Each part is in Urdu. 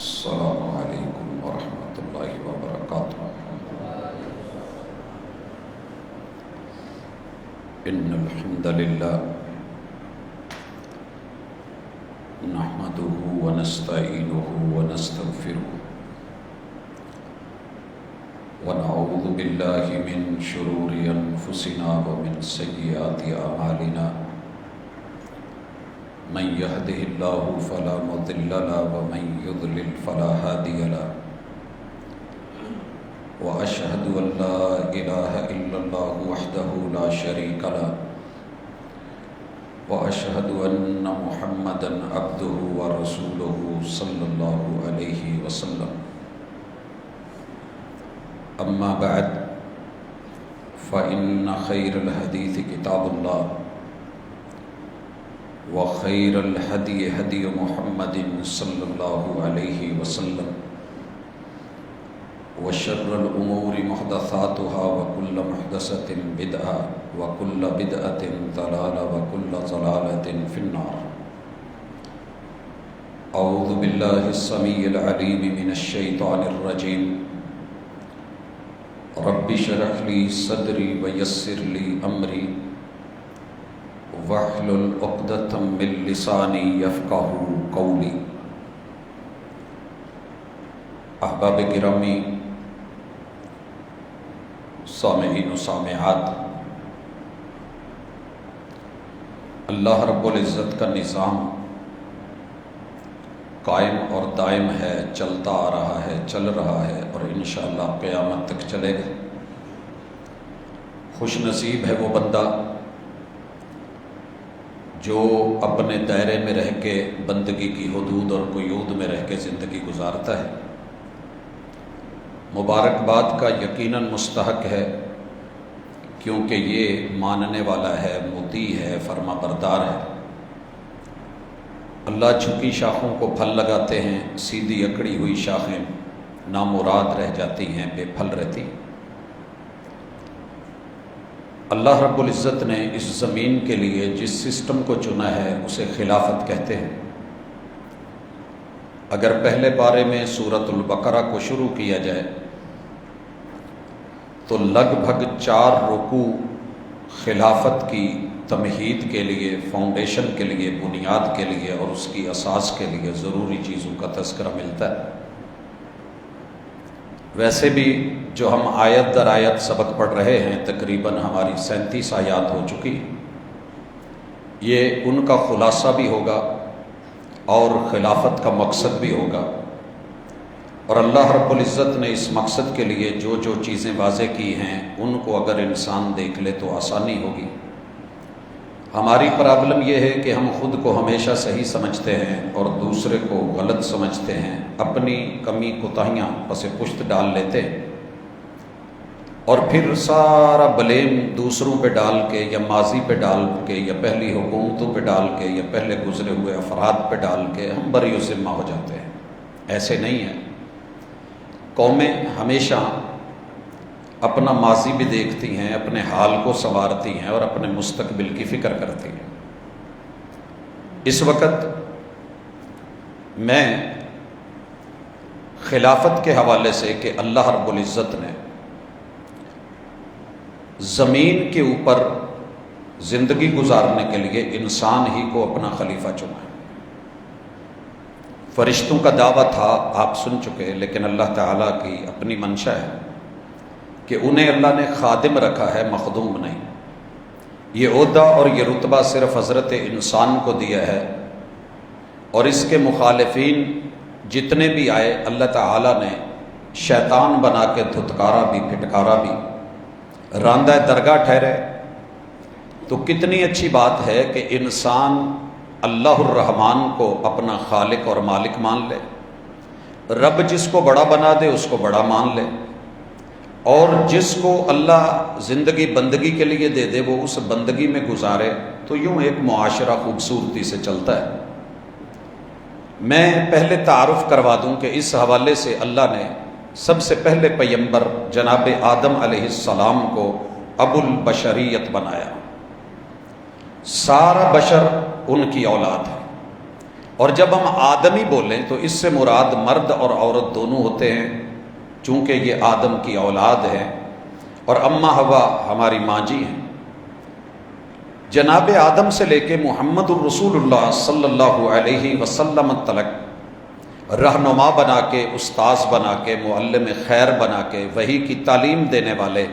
السلام علیکم ورحمۃ اللہ وبرکاتہ۔ ان الحمد للہ نحمده ونستعینه ونستغفره ونعوذ باللہ من شرور انفسنا ومن سیئات اعمالنا، من يهده الله فلا مضل له ومن يضلل فلا هادي له، وأشهد أن لا إله إلا الله وحده لا شريك له، وأشهد أن محمدا عبده ورسوله صلى الله عليه وسلم. أما بعد فإن خير الحديث كتاب الله، وخير الهدي هدي محمد صلى الله عليه وسلم، وشر الأمور محدثاتها وكل محدثة بدعة وكل بدعة ضلالة وكل ضلالة في النار. أعوذ بالله السميع العليم من الشيطان الرجيم. رب اشرح لي صدري ويسر لي أمري واحلل عقدۃ من لسانی یفقہوا قولی. احباب گرامی، سامعین و سامعات، اللہ رب العزت کا نظام قائم اور دائم ہے، چلتا آ رہا ہے، چل رہا ہے اور انشاءاللہ قیامت تک چلے گا. خوش نصیب ہے وہ بندہ جو اپنے دائرے میں رہ کے بندگی کی حدود اور قیود میں رہ کے زندگی گزارتا ہے. مبارکباد کا یقیناً مستحق ہے، کیونکہ یہ ماننے والا ہے، مطیع ہے، فرما بردار ہے. اللہ جھکی شاخوں کو پھل لگاتے ہیں، سیدھی اکڑی ہوئی شاخیں نامراد رہ جاتی ہیں، بے پھل رہتی. اللہ رب العزت نے اس زمین کے لیے جس سسٹم کو چنا ہے اسے خلافت کہتے ہیں. اگر پہلے پارے میں سورۃ البقرہ کو شروع کیا جائے تو لگ بھگ 4 رکوع خلافت کی تمہید کے لیے، فاؤنڈیشن کے لیے، بنیاد کے لیے اور اس کی اساس کے لیے ضروری چیزوں کا تذکرہ ملتا ہے. ویسے بھی جو ہم آیت در آیت سبق پڑھ رہے ہیں، تقریباً ہماری 37 آیات ہو چکی، یہ ان کا خلاصہ بھی ہوگا اور خلافت کا مقصد بھی ہوگا. اور اللہ رب العزت نے اس مقصد کے لیے جو جو چیزیں واضح کی ہیں ان کو اگر انسان دیکھ لے تو آسانی ہوگی. ہماری پرابلم یہ ہے کہ ہم خود کو ہمیشہ صحیح سمجھتے ہیں اور دوسرے کو غلط سمجھتے ہیں، اپنی کمی کوتاہیاں پس پشت ڈال لیتے ہیں اور پھر سارا بلیم دوسروں پہ ڈال کے یا ماضی پہ ڈال کے یا پہلی حکومتوں پہ ڈال کے یا پہلے گزرے ہوئے افراد پہ ڈال کے ہم بری ذمہ ہو جاتے ہیں. ایسے نہیں ہے. قومیں ہمیشہ اپنا ماضی بھی دیکھتی ہیں، اپنے حال کو سنوارتی ہیں اور اپنے مستقبل کی فکر کرتی ہیں. اس وقت میں خلافت کے حوالے سے کہ اللہ رب العزت نے زمین کے اوپر زندگی گزارنے کے لیے انسان ہی کو اپنا خلیفہ چنا ہے. فرشتوں کا دعویٰ تھا، آپ سن چکے، لیکن اللہ تعالیٰ کی اپنی منشا ہے کہ انہیں اللہ نے خادم رکھا ہے، مخدوم نہیں. یہ عہدہ اور یہ رتبہ صرف حضرت انسان کو دیا ہے اور اس کے مخالفین جتنے بھی آئے اللہ تعالیٰ نے شیطان بنا کے دھتکارا بھی، پھٹکارا بھی، راندہ درگاہ ٹھہرے. تو کتنی اچھی بات ہے کہ انسان اللہ الرحمن کو اپنا خالق اور مالک مان لے. رب جس کو بڑا بنا دے اس کو بڑا مان لے اور جس کو اللہ زندگی بندگی کے لیے دے دے وہ اس بندگی میں گزارے. تو یوں ایک معاشرہ خوبصورتی سے چلتا ہے. میں پہلے تعارف کروا دوں کہ اس حوالے سے اللہ نے سب سے پہلے پیغمبر جناب آدم علیہ السلام کو ابو البشریت بنایا. سارا بشر ان کی اولاد ہے. اور جب ہم آدمی بولیں تو اس سے مراد مرد اور عورت دونوں ہوتے ہیں، چونکہ یہ آدم کی اولاد ہے اور اماں حوا ہماری ماں جی ہیں۔ جناب آدم سے لے کے محمد الرسول اللہ صلی اللہ علیہ وسلم تلک رہنما بنا کے، استاذ بنا کے، معلم خیر بنا کے، وحی کی تعلیم دینے والے،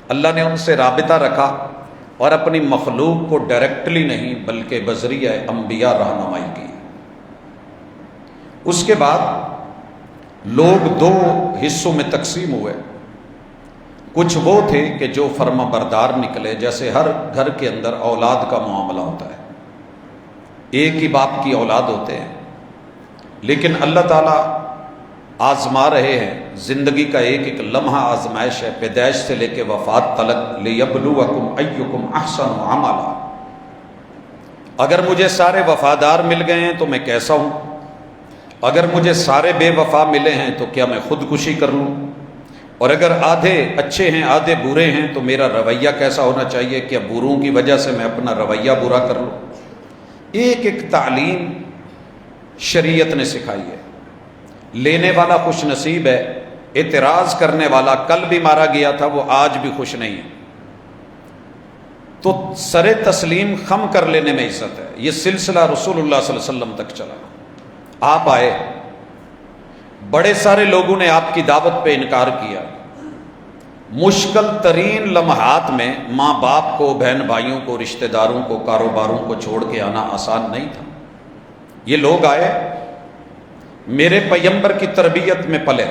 اللہ نے ان سے رابطہ رکھا اور اپنی مخلوق کو ڈائریکٹلی نہیں بلکہ بذریعہ انبیاء رہنمائی کی۔ اس کے بعد لوگ دو حصوں میں تقسیم ہوئے، کچھ وہ تھے کہ جو فرما بردار نکلے، جیسے ہر گھر کے اندر اولاد کا معاملہ ہوتا ہے، ایک ہی باپ کی اولاد ہوتے ہیں، لیکن اللہ تعالیٰ آزما رہے ہیں، زندگی کا ایک ایک لمحہ آزمائش ہے، پیدائش سے لے کے وفات تلک، لیبلوکم ایکم احسن عملا۔ اگر مجھے سارے وفادار مل گئے ہیں تو میں کیسا ہوں، اگر مجھے سارے بے وفا ملے ہیں تو کیا میں خودکشی کر لوں، اور اگر آدھے اچھے ہیں آدھے برے ہیں تو میرا رویہ کیسا ہونا چاہیے، کیا بروں کی وجہ سے میں اپنا رویہ برا کر لوں۔ ایک ایک تعلیم شریعت نے سکھائی ہے۔ لینے والا خوش نصیب ہے، اعتراض کرنے والا کل بھی مارا گیا تھا، وہ آج بھی خوش نہیں ہے۔ تو سر تسلیم خم کر لینے میں عزت ہے۔ یہ سلسلہ رسول اللہ صلی اللہ علیہ وسلم تک چلا، آپ آئے، بڑے سارے لوگوں نے آپ کی دعوت پہ انکار کیا، مشکل ترین لمحات میں ماں باپ کو، بہن بھائیوں کو، رشتہ داروں کو، کاروباروں کو چھوڑ کے آنا آسان نہیں تھا۔ یہ لوگ آئے، میرے پیغمبر کی تربیت میں پلے،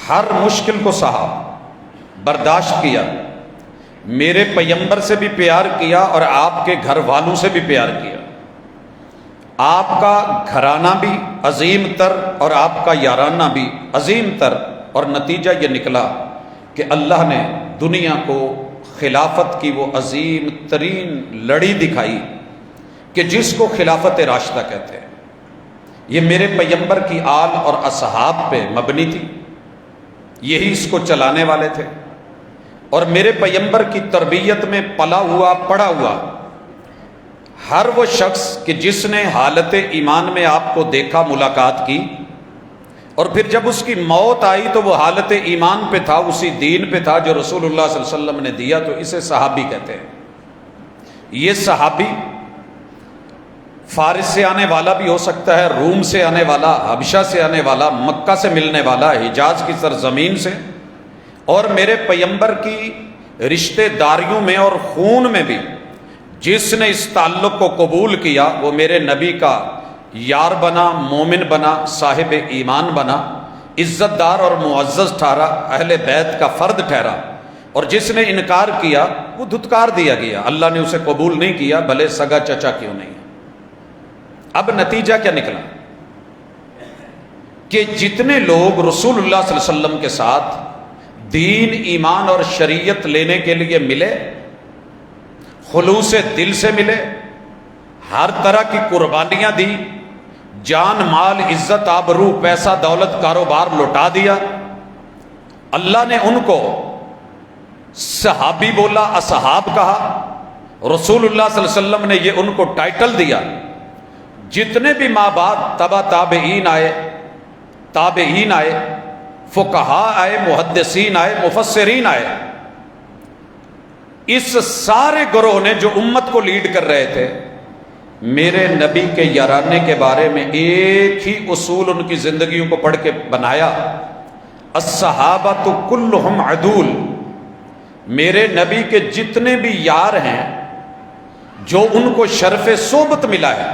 ہر مشکل کو سہا، برداشت کیا، میرے پیغمبر سے بھی پیار کیا اور آپ کے گھر والوں سے بھی پیار کیا۔ آپ کا گھرانہ بھی عظیم تر اور آپ کا یارانہ بھی عظیم تر، اور نتیجہ یہ نکلا کہ اللہ نے دنیا کو خلافت کی وہ عظیم ترین لڑی دکھائی کہ جس کو خلافت راشدہ کہتے ہیں۔ یہ میرے پیغمبر کی آل اور اصحاب پہ مبنی تھی، یہی اس کو چلانے والے تھے، اور میرے پیغمبر کی تربیت میں پلا ہوا پڑا ہوا ہر وہ شخص کہ جس نے حالت ایمان میں آپ کو دیکھا، ملاقات کی، اور پھر جب اس کی موت آئی تو وہ حالت ایمان پہ تھا، اسی دین پہ تھا جو رسول اللہ صلی اللہ علیہ وسلم نے دیا، تو اسے صحابی کہتے ہیں۔ یہ صحابی فارس سے آنے والا بھی ہو سکتا ہے، روم سے آنے والا، حبشہ سے آنے والا، مکہ سے ملنے والا، حجاز کی سرزمین سے، اور میرے پیغمبر کی رشتہ داریوں میں اور خون میں بھی جس نے اس تعلق کو قبول کیا وہ میرے نبی کا یار بنا، مومن بنا، صاحب ایمان بنا، عزت دار اور معزز ٹھہرا، اہل بیت کا فرد ٹھہرا، اور جس نے انکار کیا وہ دھتکار دیا گیا، اللہ نے اسے قبول نہیں کیا، بھلے سگا چچا کیوں نہیں۔ اب نتیجہ کیا نکلا کہ جتنے لوگ رسول اللہ صلی اللہ علیہ وسلم کے ساتھ دین، ایمان اور شریعت لینے کے لیے ملے، خلوص دل سے ملے، ہر طرح کی قربانیاں دی، جان مال عزت آبرو پیسہ دولت کاروبار لوٹا دیا، اللہ نے ان کو صحابی بولا، اصحاب کہا، رسول اللہ صلی اللہ علیہ وسلم نے یہ ان کو ٹائٹل دیا۔ جتنے بھی ماں باپ تبا تابعین آئے، فقہاء آئے، محدثین آئے، مفسرین آئے، اس سارے گروہ نے جو امت کو لیڈ کر رہے تھے، میرے نبی کے یارانے کے بارے میں ایک ہی اصول ان کی زندگیوں کو پڑھ کے بنایا، الصحابۃ کلہم عدول، میرے نبی کے جتنے بھی یار ہیں جو ان کو شرف صحبت ملا ہے،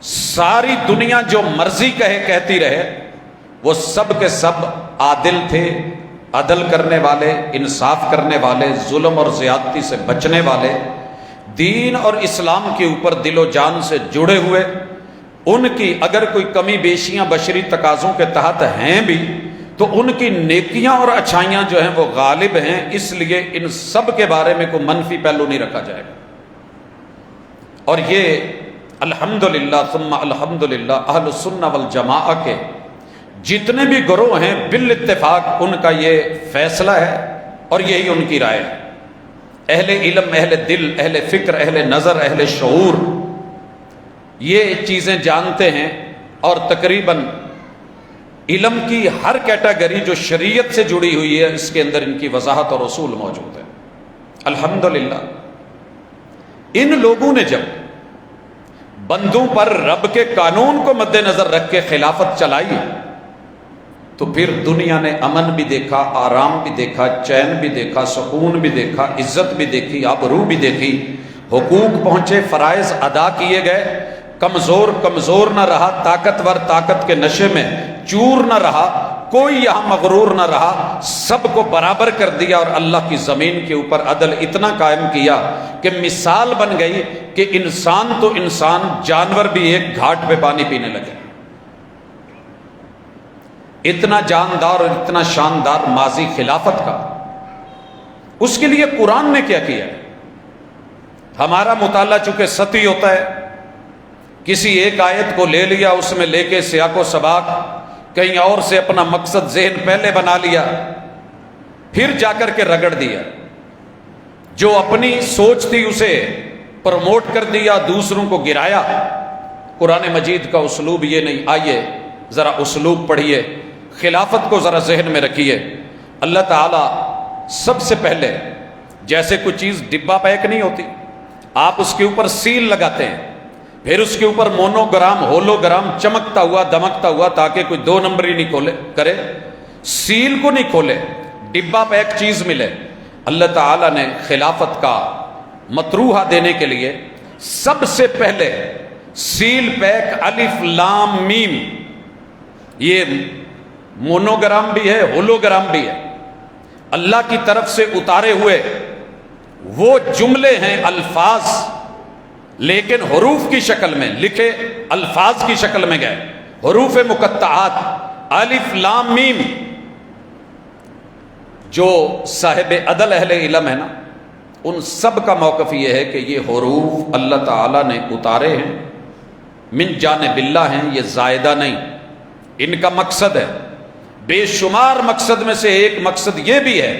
ساری دنیا جو مرضی کہتی رہے، وہ سب کے سب عادل تھے، عدل کرنے والے، انصاف کرنے والے، ظلم اور زیادتی سے بچنے والے، دین اور اسلام کے اوپر دل و جان سے جڑے ہوئے۔ ان کی اگر کوئی کمی بیشیاں بشری تقاضوں کے تحت ہیں بھی تو ان کی نیکیاں اور اچھائیاں جو ہیں وہ غالب ہیں، اس لیے ان سب کے بارے میں کوئی منفی پہلو نہیں رکھا جائے گا۔ اور یہ الحمدللہ ثم الحمدللہ اہل السنہ والجماعہ کے جتنے بھی گروہ ہیں بالاتفاق ان کا یہ فیصلہ ہے اور یہی ان کی رائے ہے۔ اہل علم، اہل دل، اہل فکر، اہل نظر، اہل شعور، یہ چیزیں جانتے ہیں، اور تقریباً علم کی ہر کیٹیگری جو شریعت سے جڑی ہوئی ہے اس کے اندر ان کی وضاحت اور اصول موجود ہے۔ الحمدللہ ان لوگوں نے جب بندوں پر رب کے قانون کو مد نظر رکھ کے خلافت چلائی تو پھر دنیا نے امن بھی دیکھا، آرام بھی دیکھا، چین بھی دیکھا، سکون بھی دیکھا، عزت بھی دیکھی، آبرو بھی دیکھی، حقوق پہنچے، فرائض ادا کیے گئے، کمزور نہ رہا، طاقتور طاقت کے نشے میں چور نہ رہا، کوئی یہاں مغرور نہ رہا، سب کو برابر کر دیا، اور اللہ کی زمین کے اوپر عدل اتنا قائم کیا کہ مثال بن گئی کہ انسان تو انسان، جانور بھی ایک گھاٹ پہ پانی پینے لگے۔ اتنا جاندار اور اتنا شاندار ماضی خلافت کا، اس کے لیے قرآن نے کیا کیا؟ ہمارا مطالعہ چونکہ سطحی ہوتا ہے، کسی ایک آیت کو لے لیا، اس میں لے کے سیاق و سباق کہیں اور سے اپنا مقصد ذہن پہلے بنا لیا، پھر جا کر کے رگڑ دیا، جو اپنی سوچ تھی اسے پروموٹ کر دیا، دوسروں کو گرایا۔ قرآن مجید کا اسلوب یہ نہیں۔ آئیے ذرا اسلوب پڑھیے، خلافت کو ذرا ذہن میں رکھیے۔ اللہ تعالیٰ سب سے پہلے، جیسے کوئی چیز ڈبہ پیک نہیں ہوتی، آپ اس کے اوپر سیل لگاتے ہیں، پھر اس کے اوپر مونوگرام ہولوگرام چمکتا ہوا دمکتا ہوا، تاکہ کوئی دو نمبری نہیں کھولے کرے، سیل کو نہیں کھولے، ڈبہ پیک چیز ملے۔ اللہ تعالیٰ نے خلافت کا مطروحہ دینے کے لیے سب سے پہلے سیل پیک الف لام میم، یہ مونوگرام بھی ہے ہولوگرام بھی ہے، اللہ کی طرف سے اتارے ہوئے وہ جملے ہیں، الفاظ، لیکن حروف کی شکل میں لکھے، الفاظ کی شکل میں گئے، حروف مقطعات، الف لام میم۔ جو صاحب عدل اہل علم ہے نا، ان سب کا موقف یہ ہے کہ یہ حروف اللہ تعالیٰ نے اتارے ہیں، من جانب اللہ ہیں، یہ زائدہ نہیں، ان کا مقصد ہے۔ بے شمار مقصد میں سے ایک مقصد یہ بھی ہے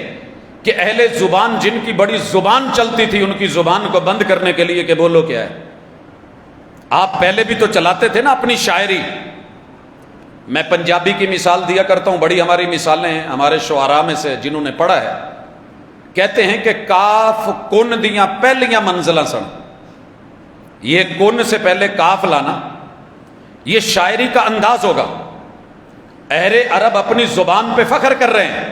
کہ اہل زبان، جن کی بڑی زبان چلتی تھی، ان کی زبان کو بند کرنے کے لیے کہ بولو کیا ہے۔ آپ پہلے بھی تو چلاتے تھے نا اپنی شاعری۔ میں پنجابی کی مثال دیا کرتا ہوں، بڑی ہماری مثالیں ہیں ہمارے شعراء میں سے جنہوں نے پڑھا ہے، کہتے ہیں کہ کاف کن دیاں پہلیاں منزلاں سن، یہ کن سے پہلے کاف لانا، یہ شاعری کا انداز ہوگا۔ اہل عرب اپنی زبان پہ فخر کر رہے ہیں،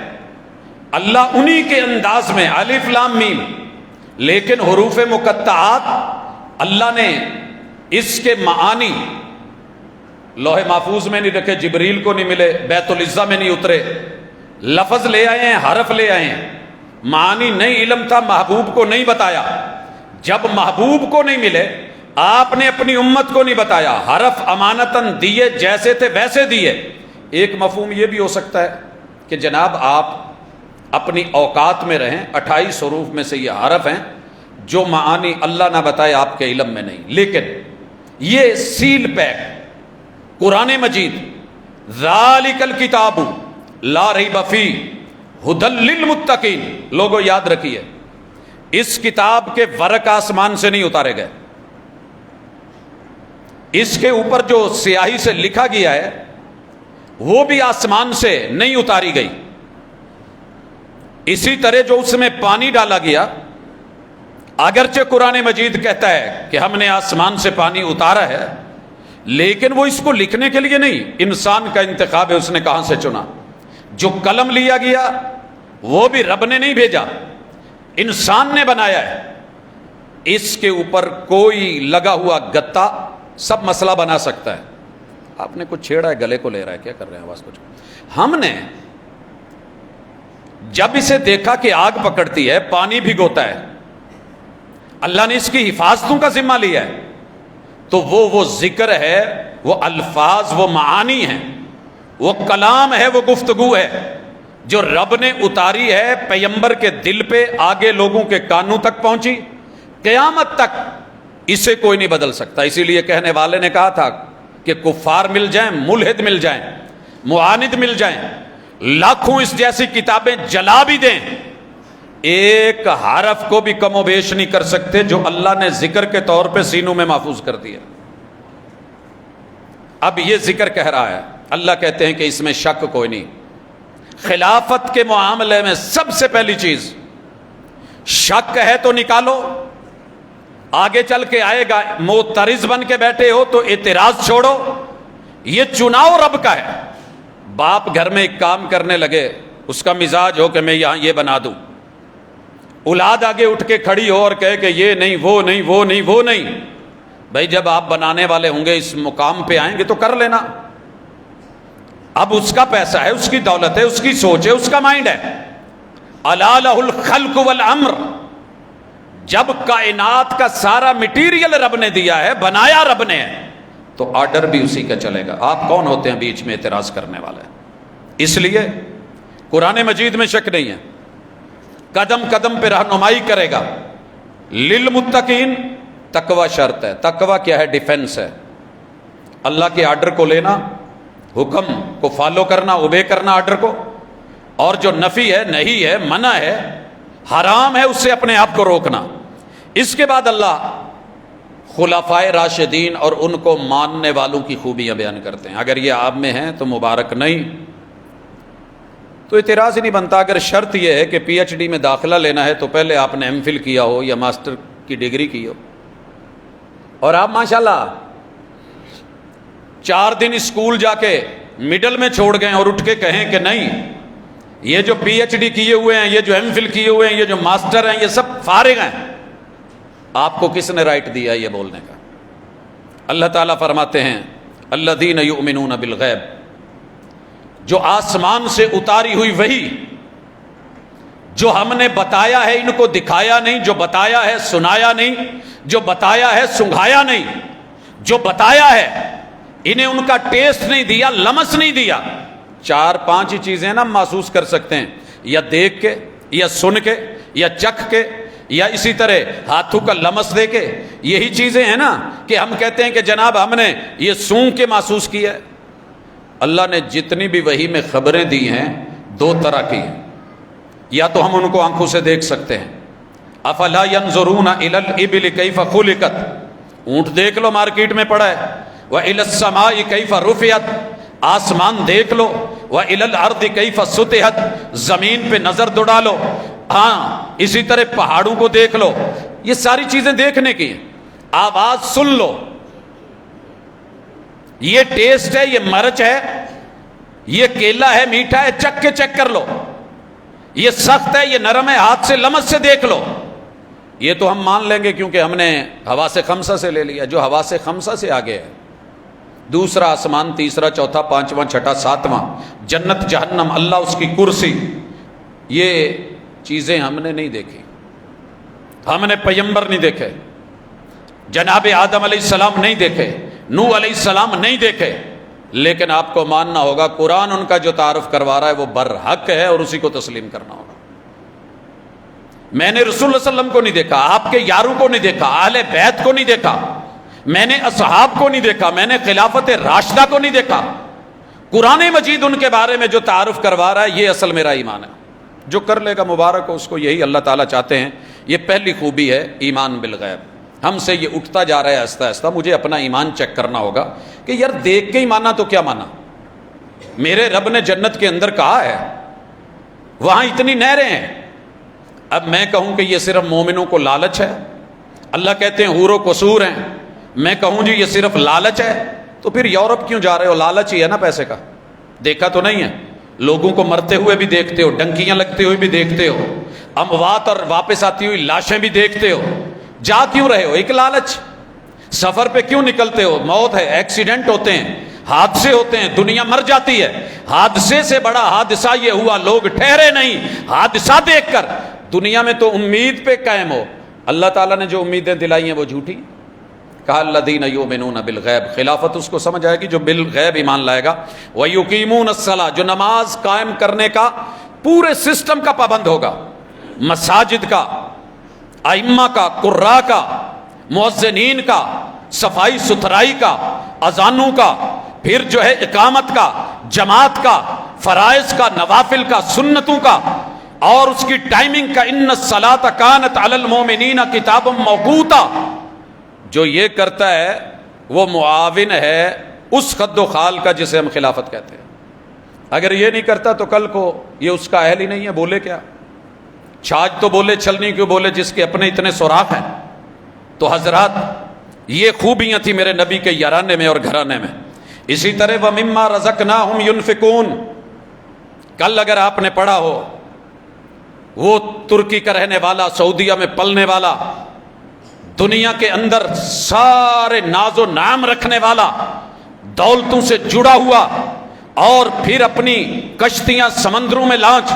اللہ انہی کے انداز میں الف لام میم، لیکن حروف مقطعات اللہ نے اس کے معانی لوح محفوظ میں نہیں رکھے، جبریل کو نہیں ملے، بیت العزہ میں نہیں اترے، لفظ لے آئے ہیں، حرف لے آئے ہیں، معانی نہیں علم تھا، محبوب کو نہیں بتایا۔ جب محبوب کو نہیں ملے، آپ نے اپنی امت کو نہیں بتایا، حرف امانتاً دیے، جیسے تھے ویسے دیے۔ ایک مفہوم یہ بھی ہو سکتا ہے کہ جناب آپ اپنی اوقات میں رہیں، 28 حروف میں سے یہ حرف ہیں جو معانی اللہ نہ بتائے آپ کے علم میں نہیں، لیکن یہ سیل پیک قرآن مجید، ذالک الکتاب لا ریب فیہ ھدی للمتقین، لوگوں یاد رکھیے، اس کتاب کے ورق آسمان سے نہیں اتارے گئے، اس کے اوپر جو سیاہی سے لکھا گیا ہے وہ بھی آسمان سے نہیں اتاری گئی۔ اسی طرح جو اس میں پانی ڈالا گیا، اگرچہ قرآن مجید کہتا ہے کہ ہم نے آسمان سے پانی اتارا ہے، لیکن وہ اس کو لکھنے کے لیے نہیں، انسان کا انتخاب ہے، اس نے کہاں سے چنا۔ جو قلم لیا گیا وہ بھی رب نے نہیں بھیجا، انسان نے بنایا ہے۔ اس کے اوپر کوئی لگا ہوا گتا سب مسئلہ بنا سکتا ہے۔ آپ نے کچھ چھیڑا ہے، گلے کو لے رہا ہے، کیا کر رہے ہیں آواز کچھ؟ ہم نے جب اسے دیکھا کہ آگ پکڑتی ہے، پانی بھگوتا ہے، اللہ نے اس کی حفاظتوں کا ذمہ لیا ہے، تو وہ ذکر ہے، وہ الفاظ، وہ معانی ہیں، وہ کلام ہے، وہ گفتگو ہے جو رب نے اتاری ہے پیغمبر کے دل پہ، آگے لوگوں کے کانوں تک پہنچی، قیامت تک اسے کوئی نہیں بدل سکتا۔ اسی لیے کہنے والے نے کہا تھا کہ کفار مل جائیں، ملحد مل جائیں، معاند مل جائیں، لاکھوں اس جیسی کتابیں جلا بھی دیں، ایک حرف کو بھی کم و بیش نہیں کر سکتے جو اللہ نے ذکر کے طور پہ سینوں میں محفوظ کر دیا۔ اب یہ ذکر کہہ رہا ہے، اللہ کہتے ہیں کہ اس میں شک کوئی نہیں، خلافت کے معاملے میں سب سے پہلی چیز شک ہے تو نکالو، آگے چل کے آئے گا، معترض بن کے بیٹھے ہو تو اعتراض چھوڑو، یہ چناؤ رب کا ہے۔ باپ گھر میں ایک کام کرنے لگے، اس کا مزاج ہو کہ میں یہاں یہ بنا دوں، اولاد آگے اٹھ کے کھڑی ہو اور کہے کہ یہ نہیں وہ نہیں وہ نہیں وہ نہیں، بھائی جب آپ بنانے والے ہوں گے اس مقام پہ آئیں گے تو کر لینا، اب اس کا پیسہ ہے، اس کی دولت ہے، اس کی سوچ ہے، اس کا مائنڈ ہے۔ الا لہ الخلق والامر، جب کائنات کا سارا مٹیریل رب نے دیا ہے، بنایا رب نے ہے، تو آرڈر بھی اسی کا چلے گا۔ آپ کون ہوتے ہیں بیچ میں اعتراض کرنے والے؟ اس لیے قرآن مجید میں شک نہیں ہے، قدم قدم پہ رہنمائی کرے گا۔ للمتقین، تقوی شرط ہے۔ تقوی کیا ہے؟ ڈیفنس ہے، اللہ کے آرڈر کو لینا، حکم کو فالو کرنا، اوبے کرنا آرڈر کو، اور جو نفی ہے، نہیں ہے، منع ہے، حرام ہے، اس سے اپنے آپ کو روکنا۔ اس کے بعد اللہ خلفائے راشدین اور ان کو ماننے والوں کی خوبیاں بیان کرتے ہیں۔ اگر یہ آپ میں ہیں تو مبارک، نہیں تو اعتراض ہی نہیں بنتا۔ اگر شرط یہ ہے کہ پی ایچ ڈی میں داخلہ لینا ہے تو پہلے آپ نے ایم فل کیا ہو یا ماسٹر کی ڈگری کی ہو، اور آپ ماشاءاللہ 4 دن اسکول جا کے مڈل میں چھوڑ گئے اور اٹھ کے کہیں کہ نہیں، یہ جو پی ایچ ڈی کیے ہوئے ہیں، یہ جو ایم فل کیے ہوئے ہیں، یہ جو ماسٹر ہیں، یہ سب فارغ ہیں، آپ کو کس نے رائٹ دیا یہ بولنے کا؟ اللہ تعالیٰ فرماتے ہیں الذین یؤمنون بالغیب، جو آسمان سے اتاری ہوئی وحی، جو ہم نے بتایا ہے ان کو دکھایا نہیں، جو بتایا ہے سنایا نہیں، جو بتایا ہے سنگھایا نہیں، جو بتایا ہے انہیں ان کا ٹیسٹ نہیں دیا، لمس نہیں دیا۔ 4-5 ہی چیزیں نا محسوس کر سکتے ہیں، یا دیکھ کے، یا سن کے، یا چکھ کے، یا اسی طرح ہاتھوں کا لمس دے کے۔ یہی چیزیں ہیں نا کہ ہم کہتے ہیں کہ جناب ہم نے یہ سونگھ کے محسوس کیا ہے۔ اللہ نے جتنی بھی وحی میں خبریں دی ہیں 2 طرح کی ہیں، یا تو ہم ان کو آنکھوں سے دیکھ سکتے ہیں، افلا ينظرون الى الابل كيف خلقت، اونٹ دیکھ لو مارکیٹ میں پڑا ہے، والى السماء كيف رفعت، آسمان دیکھ لو، والى الارض كيف سطحت، زمین پہ نظر دوڑا لو، ہاں اسی طرح پہاڑوں کو دیکھ لو۔ یہ ساری چیزیں دیکھنے کی ہیں، آواز سن لو، یہ ٹیسٹ ہے، یہ مرچ ہے، یہ کیلا ہے، میٹھا ہے، چکھ کے چیک کر لو، یہ سخت ہے، یہ نرم ہے، ہاتھ سے لمس سے دیکھ لو۔ یہ تو ہم مان لیں گے کیونکہ ہم نے حواس خمسہ سے لے لیا۔ جو حواس خمسہ سے آگے ہے، دوسرا آسمان، تیسرا، چوتھا، پانچواں، چھٹا، ساتواں، جنت، جہنم، اللہ، اس کی کرسی، یہ چیزیں ہم نے نہیں دیکھی، ہم نے پیغمبر نہیں دیکھے، جناب آدم علیہ السلام نہیں دیکھے، نوح علیہ السلام نہیں دیکھے، لیکن آپ کو ماننا ہوگا قرآن ان کا جو تعارف کروا رہا ہے وہ برحق ہے اور اسی کو تسلیم کرنا ہوگا۔ میں نے رسول اللہ صلی اللہ علیہ وسلم کو نہیں دیکھا، آپ کے یاروں کو نہیں دیکھا، اہل بیت کو نہیں دیکھا، میں نے اصحاب کو نہیں دیکھا، میں نے خلافت راشدہ کو نہیں دیکھا۔ قرآن مجید ان کے بارے میں جو تعارف کروا رہا ہے، یہ اصل میرا ایمان ہے۔ جو کر لے گا مبارک ہو اس کو، یہی اللہ تعالیٰ چاہتے ہیں۔ یہ پہلی خوبی ہے ایمان بالغیب۔ ہم سے یہ اٹھتا جا رہا ہے آہستہ آہستہ۔ مجھے اپنا ایمان چیک کرنا ہوگا کہ یار دیکھ کے ہی مانا تو کیا مانا؟ میرے رب نے جنت کے اندر کہا ہے، وہاں اتنی نہریں ہیں، اب میں کہوں کہ یہ صرف مومنوں کو لالچ ہے؟ اللہ کہتے ہیں حور و قصور ہیں، میں کہوں جی یہ صرف لالچ ہے، تو پھر یورپ کیوں جا رہے ہو؟ لالچ ہی ہے نا پیسے کا۔ دیکھا تو نہیں ہے؟ لوگوں کو مرتے ہوئے بھی دیکھتے ہو، ڈنکیاں لگتے ہوئے بھی دیکھتے ہو، اموات اور واپس آتی ہوئی لاشیں بھی دیکھتے ہو، جا کیوں رہے ہو؟ ایک لالچ۔ سفر پہ کیوں نکلتے ہو؟ موت ہے، ایکسیڈنٹ ہوتے ہیں، حادثے ہوتے ہیں، دنیا مر جاتی ہے۔ حادثے سے بڑا حادثہ یہ ہوا لوگ ٹھہرے نہیں حادثہ دیکھ کر، دنیا میں تو امید پہ قائم ہو۔ اللہ تعالیٰ نے جو امیدیں دلائی ہیں وہ جھوٹی۔ کہا الذین یؤمنون بالغیب، خلافت اس کو سمجھ آئے گی جو بالغیب ایمان لائے گا۔ ویقیمون الصلاۃ، جو نماز قائم کرنے کا پورے سسٹم کا پابند ہوگا، مساجد کا، ائمہ کا، قراء کا، مؤذنین کا، صفائی ستھرائی کا، اذانوں کا، پھر جو ہے اقامت کا، جماعت کا، فرائض کا، نوافل کا، سنتوں کا، اور اس کی ٹائمنگ کا۔ ان الصلاۃ کانت علی المؤمنین کتابا موقوتا، جو یہ کرتا ہے وہ معاون ہے اس خد و خال کا جسے ہم خلافت کہتے ہیں. اگر یہ نہیں کرتا تو کل کو یہ اس کا اہل ہی نہیں ہے، بولے کیا؟ چھاج تو بولے، چھلنی کیوں بولے جس کے اپنے اتنے سوراخ ہیں. تو حضرات یہ خوبیاں تھیں میرے نبی کے یارانے میں اور گھرانے میں. اسی طرح وَمِمَّا رَزَقْنَاهُمْ يُنْفِقُونَ، کل اگر آپ نے پڑھا ہو وہ ترکی کا رہنے والا، سعودیہ میں پلنے والا، دنیا کے اندر سارے ناز و نعم رکھنے والا، دولتوں سے جڑا ہوا، اور پھر اپنی کشتیاں سمندروں میں لانچ،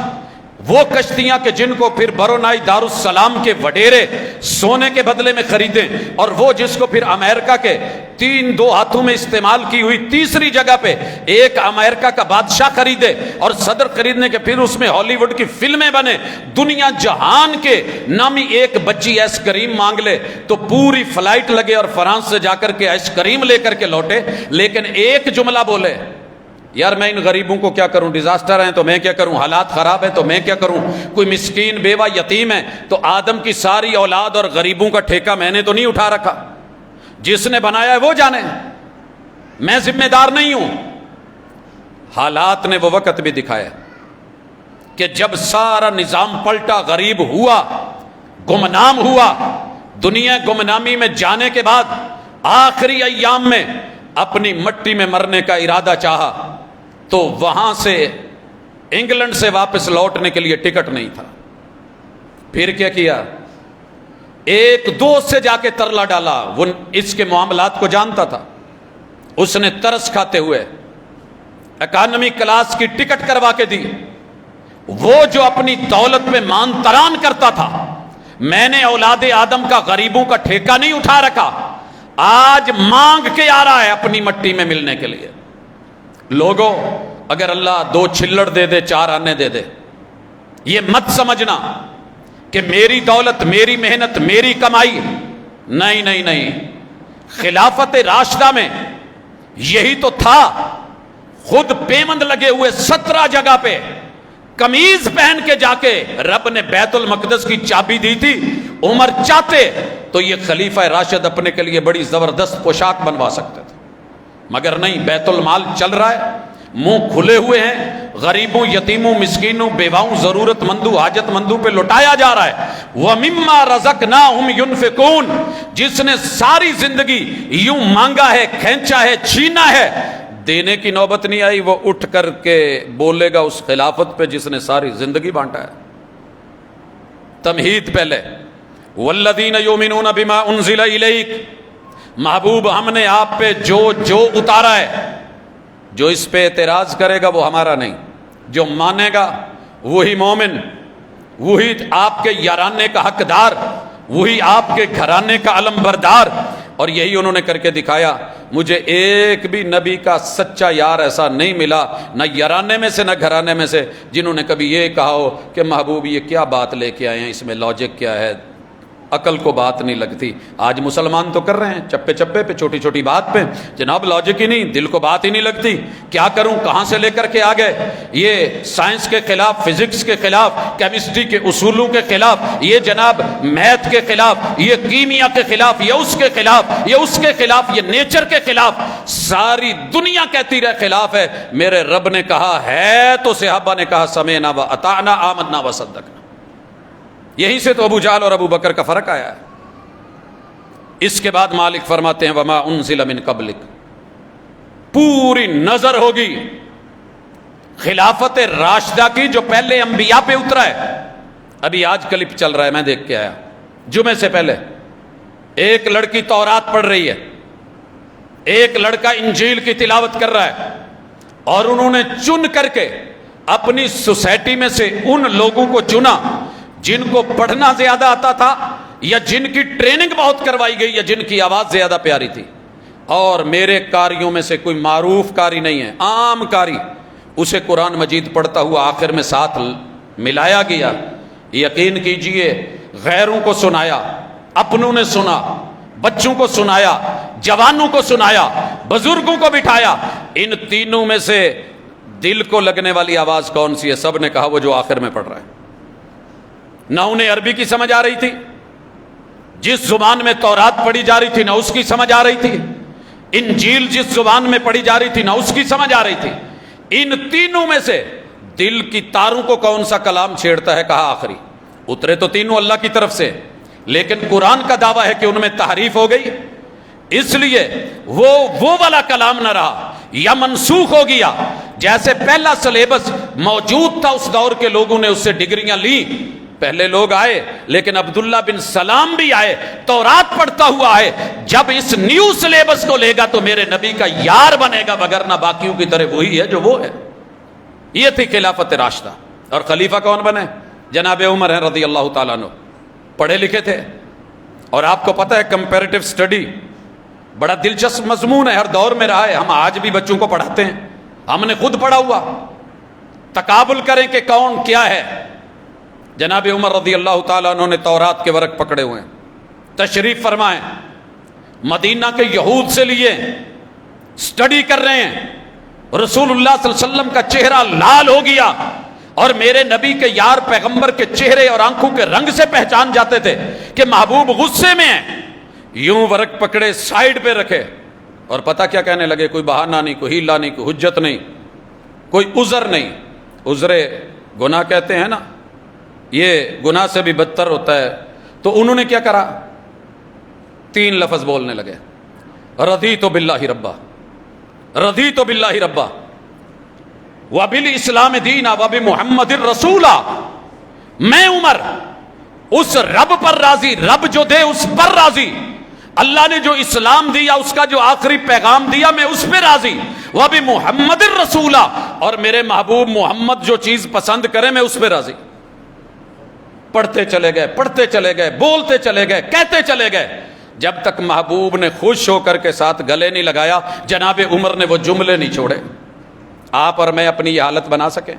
وہ کشتیاں کہ جن کو پھر برونائی دارالسلام کے وڈیرے سونے کے بدلے میں خریدیں، اور وہ جس کو پھر امریکہ کے 2 ہاتھوں میں استعمال کی ہوئی تیسری جگہ پہ ایک امریکہ کا بادشاہ خریدے اور صدر خریدنے کے پھر اس میں ہالی ووڈ کی فلمیں بنے، دنیا جہان کے نامی ایک بچی ایس کریم مانگ لے تو پوری فلائٹ لگے اور فرانس سے جا کر کے ایس کریم لے کر کے لوٹے، لیکن ایک جملہ بولے، یار میں ان غریبوں کو کیا کروں، ڈیزاسٹر ہیں تو میں کیا کروں، حالات خراب ہیں تو میں کیا کروں، کوئی مسکین بیوہ یتیم ہے تو آدم کی ساری اولاد اور غریبوں کا ٹھیکہ میں نے تو نہیں اٹھا رکھا، جس نے بنایا ہے وہ جانے، میں ذمہ دار نہیں ہوں. حالات نے وہ وقت بھی دکھایا کہ جب سارا نظام پلٹا، غریب ہوا، گمنام ہوا، دنیا گمنامی میں جانے کے بعد آخری ایام میں اپنی مٹی میں مرنے کا ارادہ چاہا تو وہاں سے انگلینڈ سے واپس لوٹنے کے لیے ٹکٹ نہیں تھا. پھر کیا کیا؟ ایک دوست سے جا کے ترلا ڈالا، وہ اس کے معاملات کو جانتا تھا، اس نے ترس کھاتے ہوئے اکانومی کلاس کی ٹکٹ کروا کے دی. وہ جو اپنی دولت پہ مان تران کرتا تھا، میں نے اولاد آدم کا غریبوں کا ٹھیکہ نہیں اٹھا رکھا، آج مانگ کے آ رہا ہے اپنی مٹی میں ملنے کے لیے. لوگوں، اگر اللہ 2 چھلڑ دے دے 4 آنے دے دے، یہ مت سمجھنا کہ میری دولت، میری محنت، میری کمائی، نہیں نہیں نہیں. خلافت راشدہ میں یہی تو تھا، خود پیمند لگے ہوئے 17 جگہ پہ قمیض پہن کے جا کے رب نے بیت المقدس کی چابی دی تھی. عمر چاہتے تو یہ خلیفہ راشد اپنے کے لیے بڑی زبردست پوشاک بنوا سکتے تھے، مگر نہیں. بیت المال چل رہا ہے، منہ کھلے ہوئے ہیں، غریبوں، یتیموں، مسکینوں، بیواؤں، ضرورت مندوں، حاجت مندوں پہ لٹایا جا رہا ہے. وَمِمَّا رَزَقْنَاهُمْ يُنْفِقُونَ، جس نے ساری زندگی یوں مانگا ہے، کھینچا ہے، چھینا ہے، دینے کی نوبت نہیں آئی، وہ اٹھ کر کے بولے گا اس خلافت پہ جس نے ساری زندگی بانٹا ہے. تمہید پہلے، وَالَّذِينَ يُؤْمِنُونَ بِمَا أُنزِلَ إِلَيْكَ، محبوب ہم نے آپ پہ جو اتارا ہے، جو اس پہ اعتراض کرے گا وہ ہمارا نہیں، جو مانے گا وہی مومن، وہی آپ کے یارانے کا حقدار، وہی آپ کے گھرانے کا علم بردار. اور یہی انہوں نے کر کے دکھایا. مجھے ایک بھی نبی کا سچا یار ایسا نہیں ملا، نہ یارانے میں سے نہ گھرانے میں سے، جنہوں نے کبھی یہ کہا ہو کہ محبوب یہ کیا بات لے کے آئے ہیں، اس میں لاجک کیا ہے، عقل کو بات نہیں لگتی. آج مسلمان تو کر رہے ہیں چپے چپے پہ، چھوٹی چھوٹی بات پہ، جناب لاجک ہی نہیں، دل کو بات ہی نہیں لگتی، کیا کروں، کہاں سے لے کر کے آ گئے. یہ سائنس کے خلاف، فزکس کے خلاف، کیمسٹری کے اصولوں کے خلاف، یہ جناب میتھ کے خلاف، یہ کیمیا کے خلاف، یہ اس کے خلاف، یہ اس کے خلاف، یہ نیچر کے خلاف، ساری دنیا کہتی رہے خلاف ہے. میرے رب نے کہا ہے تو صحابہ نے کہا سمعنا و اطعنا آمنا و صدقنا. یہیں سے تو ابو جہل اور ابو بکر کا فرق آیا ہے. اس کے بعد مالک فرماتے ہیں وما انزل من قبلک، پوری نظر ہوگی خلافت راشدہ کی جو پہلے انبیاء پہ اترا ہے. ابھی آج کلپ چل رہا ہے، میں دیکھ کے آیا، جمعے سے پہلے ایک لڑکی تورات پڑھ رہی ہے، ایک لڑکا انجیل کی تلاوت کر رہا ہے، اور انہوں نے چن کر کے اپنی سوسائٹی میں سے ان لوگوں کو چنا جن کو پڑھنا زیادہ آتا تھا، یا جن کی ٹریننگ بہت کروائی گئی، یا جن کی آواز زیادہ پیاری تھی. اور میرے قاریوں میں سے کوئی معروف قاری نہیں ہے، عام قاری، اسے قرآن مجید پڑھتا ہوا آخر میں ساتھ ملایا گیا. یقین کیجئے غیروں کو سنایا، اپنوں نے سنا، بچوں کو سنایا، جوانوں کو سنایا، بزرگوں کو بٹھایا. ان تینوں میں سے دل کو لگنے والی آواز کون سی ہے؟ سب نے کہا وہ جو آخر میں پڑھ رہا ہے. نہ انہیں عربی کی سمجھ آ رہی تھی، جس زبان میں تورات پڑھی جا رہی تھی نہ اس کی سمجھ آ رہی تھی. انجیل جس زبان میں پڑھی جا رہی تھی نہ اس کی سمجھ آ رہی تھی. ان تینوں میں سے دل کی تاروں کو کون سا کلام چھیڑتا ہے؟ کہا آخری. اترے تو تینوں اللہ کی طرف سے، لیکن قرآن کا دعویٰ ہے کہ ان میں تحریف ہو گئی، اس لیے وہ والا کلام نہ رہا یا منسوخ ہو گیا. جیسے پہلا سلیبس موجود تھا اس دور کے لوگوں نے اس سے ڈگریاں لی، پہلے لوگ آئے، لیکن عبداللہ بن سلام بھی آئے، تورات پڑھتا ہوا آئے. جب اس نیو سلیبس کو لے گا تو میرے نبی کا یار بنے گا، وگرنہ باقیوں کی طرح وہی ہے جو وہ ہے. یہ تھی خلافت راشدہ. اور خلیفہ کون بنے؟ جناب عمر ہیں رضی اللہ تعالیٰ عنہ. پڑھے لکھے تھے، اور آپ کو پتہ ہے کمپیریٹو اسٹڈی بڑا دلچسپ مضمون ہے، ہر دور میں رہا ہے. ہم آج بھی بچوں کو پڑھاتے ہیں، ہم نے خود پڑھا ہوا. تقابل کریں کہ کون کیا ہے. جناب عمر رضی اللہ تعالیٰ عنہ نے تورات کے ورق پکڑے ہوئے ہیں، تشریف فرمائیں، مدینہ کے یہود سے لیے اسٹڈی کر رہے ہیں. رسول اللہ صلی اللہ علیہ وسلم کا چہرہ لال ہو گیا، اور میرے نبی کے یار پیغمبر کے چہرے اور آنکھوں کے رنگ سے پہچان جاتے تھے کہ محبوب غصے میں ہیں. یوں ورق پکڑے سائیڈ پہ رکھے اور پتہ کیا کہنے لگے؟ کوئی بہانہ نہیں، کوئی ہیلا نہیں، کوئی حجت نہیں، کوئی عذر نہیں. عذر گناہ کہتے ہیں نا، یہ گناہ سے بھی بدتر ہوتا ہے. تو انہوں نے کیا کرا؟ 3 لفظ بولنے لگے، رضیت باللہ ربا، رضیت باللہ ربا وبالاسلام دینا وبمحمد الرسولا. میں عمر اس رب پر راضی، رب جو دے اس پر راضی. اللہ نے جو اسلام دیا، اس کا جو آخری پیغام دیا، میں اس پہ راضی. وبمحمد الرسولا، اور میرے محبوب محمد جو چیز پسند کرے میں اس پہ راضی. پڑھتے چلے گئے، پڑھتے چلے گئے، بولتے چلے گئے، کہتے چلے گئے، جب تک محبوب نے خوش ہو کر کے ساتھ گلے نہیں لگایا، جناب عمر نے وہ جملے نہیں چھوڑے. آپ اور میں اپنی یہ حالت بنا سکیں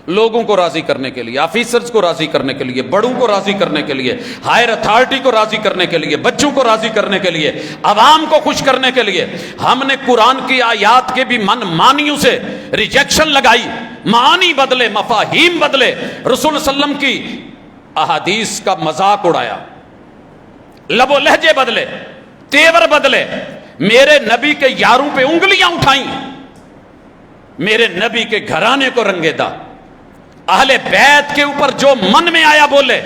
لوگوں کو راضی کرنے کے لیے، آفیسرز کو راضی کرنے کے لیے، بڑوں کو راضی کرنے کے لیے، ہائر اتھارٹی کو راضی کرنے کے لیے، بچوں کو راضی کرنے کے لیے، عوام کو خوش کرنے کے لیے. ہم نے قرآن کی آیات کے بھی من مانیوں سے ریجیکشن لگائی، معانی بدلے، مفاہیم بدلے، رسول صلی اللہ علیہ وسلم کی احادیث کا مذاق اڑایا، لب و لہجے بدلے، تیور بدلے، میرے نبی کے یاروں پہ انگلیاں اٹھائیں، میرے نبی کے گھرانے کو رنگیدا، اہل بیت کے اوپر جو من میں آیا بولے.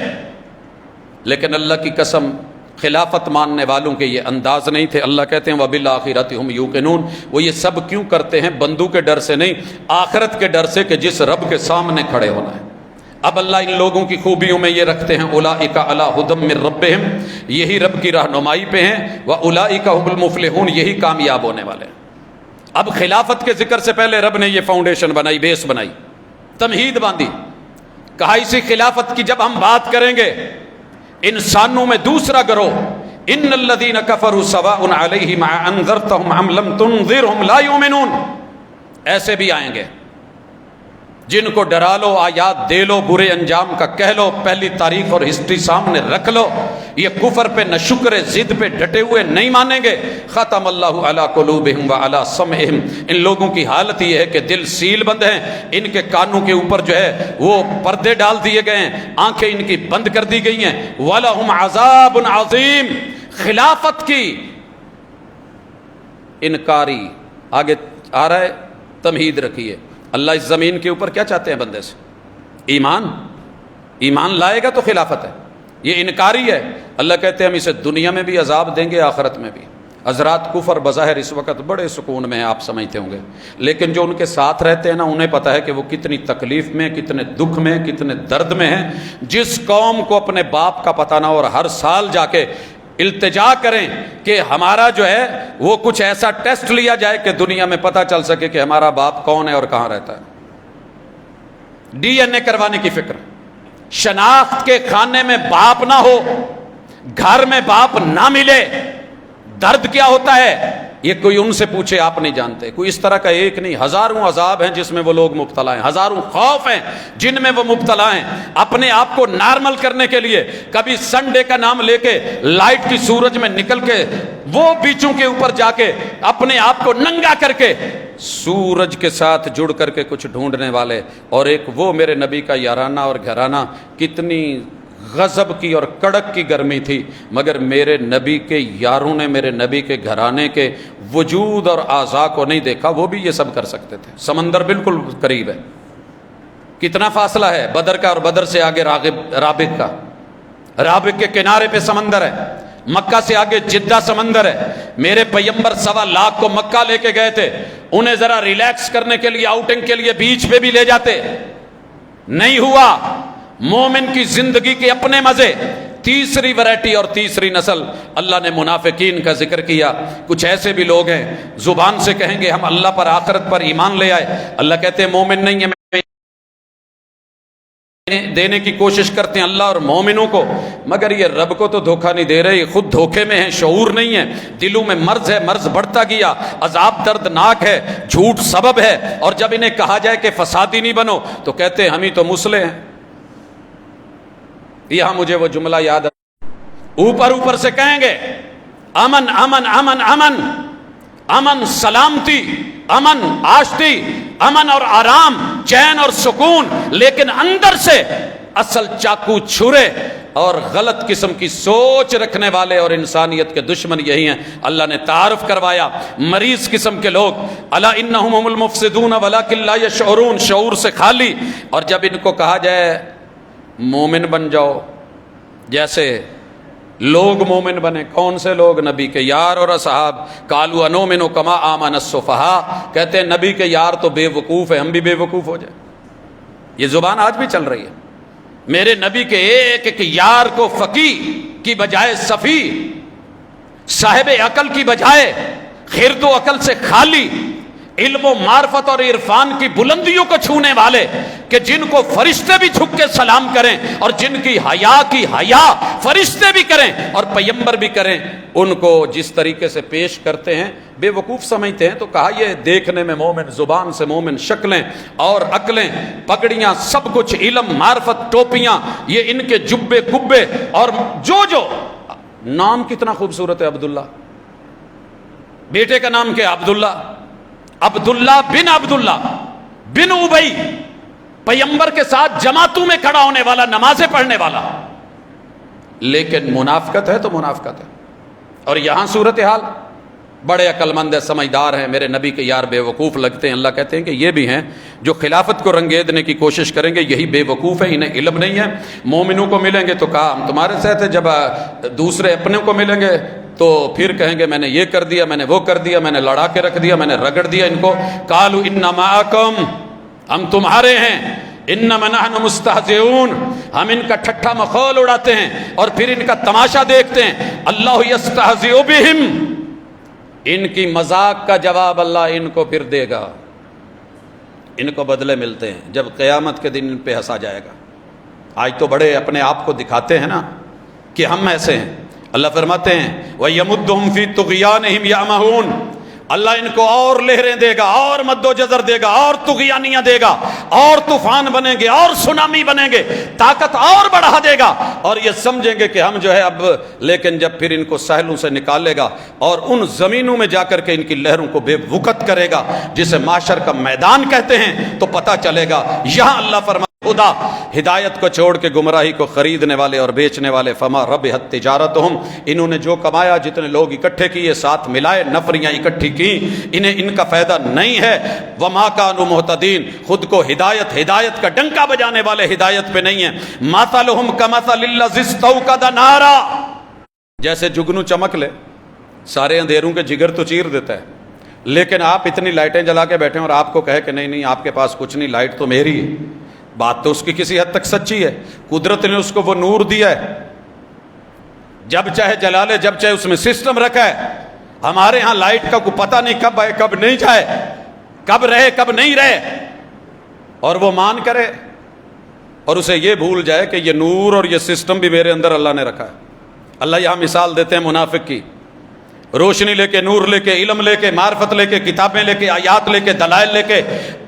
لیکن اللہ کی قسم خلافت ماننے والوں کے یہ انداز نہیں تھے. اللہ کہتے ہیں وَبِالْآخِرَةِ هُمْ يُوقِنُونَ. وہ یہ سب کیوں کرتے ہیں؟ بندوں کے ڈر سے نہیں، آخرت کے ڈر سے کہ جس رب کے سامنے کھڑے ہونا ہے. اب اللہ ان لوگوں کی خوبیوں میں یہ رکھتے ہیں اولئک علی ھدی من ربہم، یہی رب کی رہنمائی پہ ہیں، واولئک ھم المفلحون، یہی کامیاب ہونے والے ہیں. اب خلافت کے ذکر سے پہلے رب نے یہ فاؤنڈیشن بنائی، بیس بنائی، تمہید باندھی. کہا اسی خلافت کی جب ہم بات کریں گے، انسانوں میں دوسرا گروہ، ان الذین کفروا سواء علیہم انذرتہم ام لم تنذرہم لا یؤمنون، ایسے بھی آئیں گے جن کو ڈرا لو، آیات دے لو، برے انجام کا کہہ لو، پہلی تاریخ اور ہسٹری سامنے رکھ لو، یہ کفر پہ نہ شکر ضد پہ ڈٹے ہوئے نہیں مانیں گے. ختم اللہ علی قلوبہم وعلی سمعہم. ان لوگوں کی حالت یہ ہے کہ دل سیل بند ہیں، ان کے کانوں کے اوپر جو ہے وہ پردے ڈال دیے گئے ہیں، آنکھیں ان کی بند کر دی گئی ہیں. وَلَهُمْ عَذَابٌ عَظِيمٌ. خلافت کی انکاری آگے آ رہا ہے، تمہید رکھیے. اللہ اس زمین کے اوپر کیا چاہتے ہیں بندے سے؟ ایمان. ایمان لائے گا تو خلافت ہے. یہ انکاری ہے. اللہ کہتے ہیں ہم اسے دنیا میں بھی عذاب دیں گے، آخرت میں بھی. حضرات کفر بظاہر اس وقت بڑے سکون میں ہیں، آپ سمجھتے ہوں گے، لیکن جو ان کے ساتھ رہتے ہیں نا، انہیں پتہ ہے کہ وہ کتنی تکلیف میں، کتنے دکھ میں، کتنے درد میں ہیں. جس قوم کو اپنے باپ کا پتہ نہ ہو اور ہر سال جا کے التجا کریں کہ ہمارا جو ہے وہ کچھ ایسا ٹیسٹ لیا جائے کہ دنیا میں پتہ چل سکے کہ ہمارا باپ کون ہے اور کہاں رہتا ہے. ڈی این اے کروانے کی فکر. شناخت کے خانے میں باپ نہ ہو، گھر میں باپ نہ ملے، درد کیا ہوتا ہے یہ کوئی ان سے پوچھے، آپ نہیں جانتے. کوئی اس طرح کا ایک نہیں، ہزاروں عذاب ہیں جس میں وہ لوگ مبتلا ہیں، ہزاروں خوف ہیں جن میں وہ مبتلا ہیں. اپنے آپ کو نارمل کرنے کے لیے کبھی سنڈے کا نام لے کے لائٹ کی سورج میں نکل کے وہ بیچوں کے اوپر جا کے اپنے آپ کو ننگا کر کے سورج کے ساتھ جڑ کر کے کچھ ڈھونڈنے والے، اور ایک وہ میرے نبی کا یارانہ اور گھرانہ. کتنی غضب کی اور کڑک کی گرمی تھی، مگر میرے نبی کے یاروں نے میرے نبی کے گھرانے کے وجود اور اعضاء کو نہیں دیکھا، وہ بھی یہ سب کر سکتے تھے۔ سمندر بالکل قریب ہے، کتنا فاصلہ ہے بدر کا، اور بدر سے آگے رابغ کا، رابغ کے کنارے پہ سمندر ہے، مکہ سے آگے جدہ سمندر ہے۔ میرے پیغمبر 1.25 لاکھ کو مکہ لے کے گئے تھے، انہیں ذرا ریلیکس کرنے کے لیے، آؤٹنگ کے لیے بیچ پہ بھی لے جاتے، نہیں ہوا۔ مومن کی زندگی کے اپنے مزے۔ تیسری ویرائٹی اور تیسری نسل، اللہ نے منافقین کا ذکر کیا۔ کچھ ایسے بھی لوگ ہیں زبان سے کہیں گے ہم اللہ پر، آخرت پر ایمان لے آئے، اللہ کہتے ہیں مومن نہیں ہے، دینے کی کوشش کرتے ہیں اللہ اور مومنوں کو، مگر یہ رب کو تو دھوکہ نہیں دے رہے، یہ خود دھوکے میں ہیں، شعور نہیں ہے، دلوں میں مرض ہے، مرض بڑھتا گیا، عذاب دردناک ہے، جھوٹ سبب ہے، اور جب انہیں کہا جائے کہ فسادی نہیں بنو تو کہتے ہیں ہم ہی تو مسلح ہیں۔ یہاں مجھے وہ جملہ یاد ہے، اوپر سے کہیں گے امن امن امن امن امن، سلامتی، امن آشتی، امن اور آرام، چین اور سکون، لیکن اندر سے اصل چاقو چھرے اور غلط قسم کی سوچ رکھنے والے اور انسانیت کے دشمن یہی ہیں۔ اللہ نے تعارف کروایا مریض قسم کے لوگ، الا انہم هم المفسدون ولکن لا یشعرون، شعور سے خالی۔ اور جب ان کو کہا جائے مومن بن جاؤ، جیسے لوگ مومن بنے، کون سے لوگ؟ نبی کے یار اور اصحاب۔ قالوا انؤمن کما آمن السفہاء، کہتے ہیں نبی کے یار تو بے وقوف ہے، ہم بھی بے وقوف ہو جائیں۔ یہ زبان آج بھی چل رہی ہے، میرے نبی کے ایک ایک یار کو فقیہ کی بجائے سفیہ، صاحب عقل کی بجائے خرد و عقل سے خالی، علم و معرفت اور عرفان کی بلندیوں کو چھونے والے، کہ جن کو فرشتے بھی جھک کے سلام کریں اور جن کی حیا فرشتے بھی کریں اور پیغمبر بھی کریں، ان کو جس طریقے سے پیش کرتے ہیں بے وقوف سمجھتے ہیں۔ تو کہا یہ دیکھنے میں مومن، زبان سے مومن، شکلیں اور عقلیں، پگڑیاں، سب کچھ، علم، معرفت، ٹوپیاں، یہ ان کے جبے کبے، اور جو نام کتنا خوبصورت ہے، عبداللہ، بیٹے کا نام کیا؟ عبداللہ، عبداللہ بن عبداللہ بن ابی، پیغمبر کے ساتھ جماعتوں میں کھڑا ہونے والا، نمازیں پڑھنے والا، لیکن منافقت ہے تو منافقت ہے۔ اور یہاں صورتحال، بڑے عقل مند ہیں، سمجھدار ہیں، میرے نبی کے یار بے وقوف لگتے ہیں۔ اللہ کہتے ہیں کہ یہ بھی ہیں جو خلافت کو رنگیدنے کی کوشش کریں گے، یہی بے وقوف ہیں، انہیں علم نہیں ہے۔ مومنوں کو ملیں گے تو کہا ہم تمہارے ساتھ ہیں، جب دوسرے اپنے کو ملیں گے تو پھر کہیں گے میں نے یہ کر دیا، میں نے وہ کر دیا، میں نے لڑا کے رکھ دیا، میں نے رگڑ دیا ان کو۔ قالوا انما معکم، ہم تمہارے ہیں، انما نحن مستہزئون، ہم ان کا ٹھٹھا مخول اڑاتے ہیں اور پھر ان کا تماشا دیکھتے ہیں۔ اللہ یستہزئ بہم، ان کی مذاق کا جواب اللہ ان کو پھر دے گا، ان کو بدلے ملتے ہیں جب قیامت کے دن ان پہ ہنسا جائے گا۔ آج تو بڑے اپنے آپ کو دکھاتے ہیں نا کہ ہم ایسے ہیں۔ اللہ فرماتے ہیں وَيَمُدُّهُمْ فِي طُغْيَانِهِمْ يَعْمَهُونَ، اللہ ان کو اور لہریں دے گا، اور مد و جزر دے گا، اور طغیانیاں دے گا، اور طوفان بنیں گے، اور سونامی بنیں گے، طاقت اور بڑھا دے گا، اور یہ سمجھیں گے کہ ہم جو ہے اب، لیکن جب پھر ان کو ساحلوں سے نکالے گا اور ان زمینوں میں جا کر کے ان کی لہروں کو بے وقت کرے گا جسے محشر کا میدان کہتے ہیں، تو پتہ چلے گا۔ یہاں اللہ فرماتا خدا ہدایت کو چھوڑ کے گمراہی کو خریدنے والے اور بیچنے والے، فما ربحت تجارتہم، انہوں نے جو کمایا، جتنے لوگ اکٹھے کیے، ساتھ ملائے، نفریاں اکٹھی کی، انہیں ان کا فائدہ نہیں ہے۔ وما کانوا مہتدین، خود کو ہدایت کا ڈنکا بجانے والے ہدایت پہ نہیں ہیں۔ مثلہم کمثل الذی استوقد نارا، جیسے جگنو چمک لے، سارے اندھیروں کے جگر تو چیر دیتا ہے، لیکن آپ اتنی لائٹیں جلا کے بیٹھے اور آپ کو کہے کہ نہیں آپ کے پاس کچھ نہیں، لائٹ تو میری ہے، بات تو اس کی کسی حد تک سچی ہے۔ قدرت نے اس کو وہ نور دیا ہے، جب چاہے جلا لے، جب چاہے اس میں سسٹم رکھا ہے۔ ہمارے ہاں لائٹ کا کوئی پتہ نہیں، کب آئے کب نہیں جائے، کب رہے کب نہیں رہے، اور وہ مان کرے اور اسے یہ بھول جائے کہ یہ نور اور یہ سسٹم بھی میرے اندر اللہ نے رکھا ہے۔ اللہ یہاں مثال دیتے ہیں منافق کی، روشنی لے کے، نور لے کے، علم لے کے، معرفت لے کے، کتابیں لے کے، آیات لے کے، دلائل لے کے،